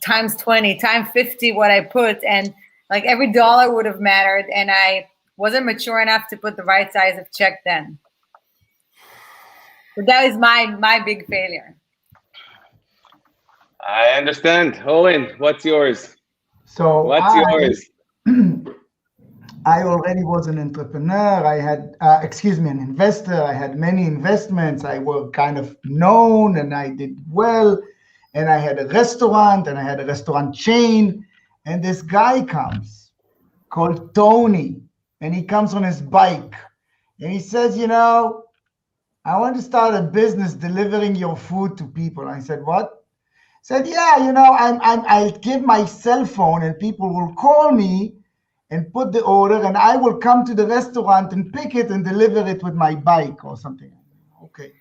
times 20, times 50 what I put, and every dollar would have mattered, and I wasn't mature enough to put the right size of check then. So that is my big failure. I understand. Owen, what's yours? So what's yours? I already was an entrepreneur. I had, an investor. I had many investments. I was kind of known, and I did well. And I had a restaurant, and I had a restaurant chain. And this guy comes called Tony, and he comes on his bike, and he says, I want to start a business delivering your food to people. And I said, what? He said, yeah, I'll give my cell phone, and people will call me and put the order, and I will come to the restaurant and pick it and deliver it with my bike or something. Okay.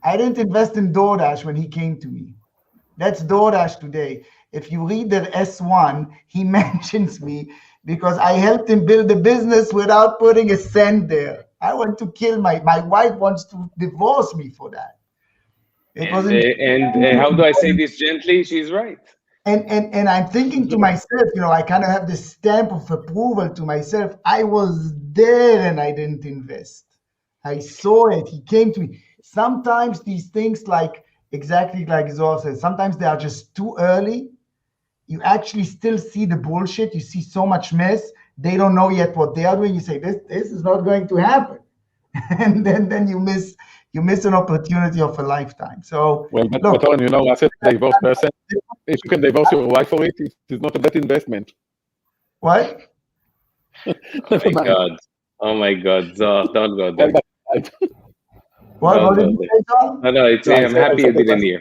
I didn't invest in DoorDash when he came to me. That's DoorDash today. If you read their S1, he mentions me because I helped him build a business without putting a cent there. I want to kill my wife wants to divorce me for that. And how do I say this gently? She's right. And I'm thinking to myself, I kind of have this stamp of approval to myself. I was there and I didn't invest. I saw it. He came to me. Sometimes these things, exactly like Zohar said, sometimes they are just too early. You actually still see the bullshit. You see so much mess. They don't know yet what they are doing. You say, this is not going to happen. And then you miss an opportunity of a lifetime. So, but as a divorced person, if you can divorce your wife for it, it is not a bad investment. What? Oh my God. So, don't go there. What did you say, John? No, I'm happy you didn't hear.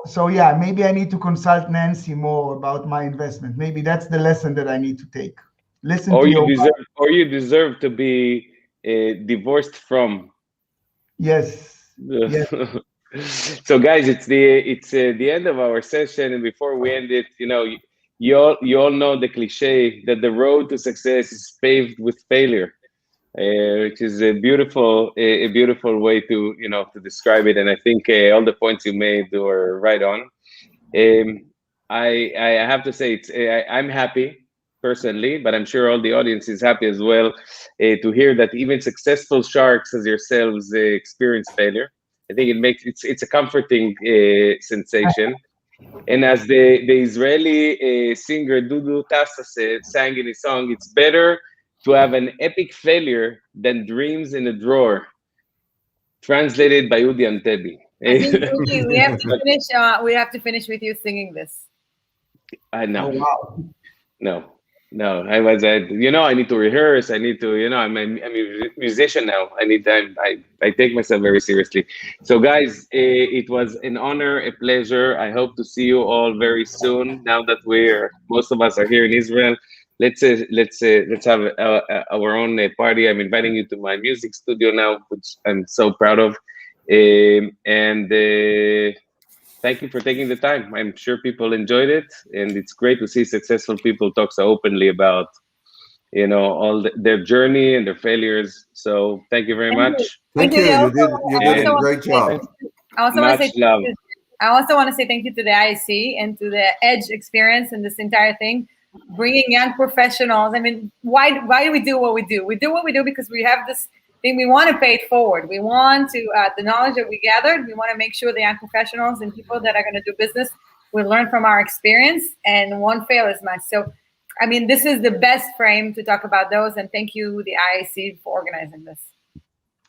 So yeah, maybe I need to consult Nancy more about my investment. Maybe that's the lesson that I need to take. Listen or to you deserve to be divorced from. Yes. So guys, it's the end of our session, and before we end it, you all know the cliche that the road to success is paved with failure. Which is a beautiful way to to describe it, and I think all the points you made were right on. I have to say I'm happy personally, but I'm sure all the audience is happy as well to hear that even successful sharks as yourselves experience failure. I think it's a comforting sensation. And as the Israeli singer Dudu Tassa sang in his song, it's better to have an epic failure than dreams in a drawer. Translated by Udi Antebi. I think we have to finish with you singing this. No. Oh, wow. No. No, I was I need to rehearse. I need to, I'm a musician now. I take myself very seriously. So guys, it was an honor, a pleasure. I hope to see you all very soon. Now that most of us are here in Israel, let's have our own party. I'm inviting you to my music studio now, which I'm so proud of. Thank you for taking the time. I'm sure people enjoyed it, and it's great to see successful people talk so openly about, all their journey and their failures. So thank you very much. Thank you. You did a great job. I also want to say thank you to the IAC and to the EDGE experience and this entire thing, bringing young professionals. I mean, why do we do what we do? We do what we do because we have this thing. We want to pay it forward. We want to, the knowledge that we gathered, we want to make sure the young professionals and people that are going to do business will learn from our experience and won't fail as much. So, I mean, this is the best frame to talk about those. And thank you, the IAC, for organizing this.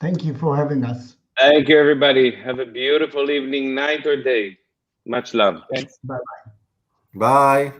Thank you for having us. Thank you, everybody. Have a beautiful evening, night, or day. Much love. Thanks. Bye-bye. Bye.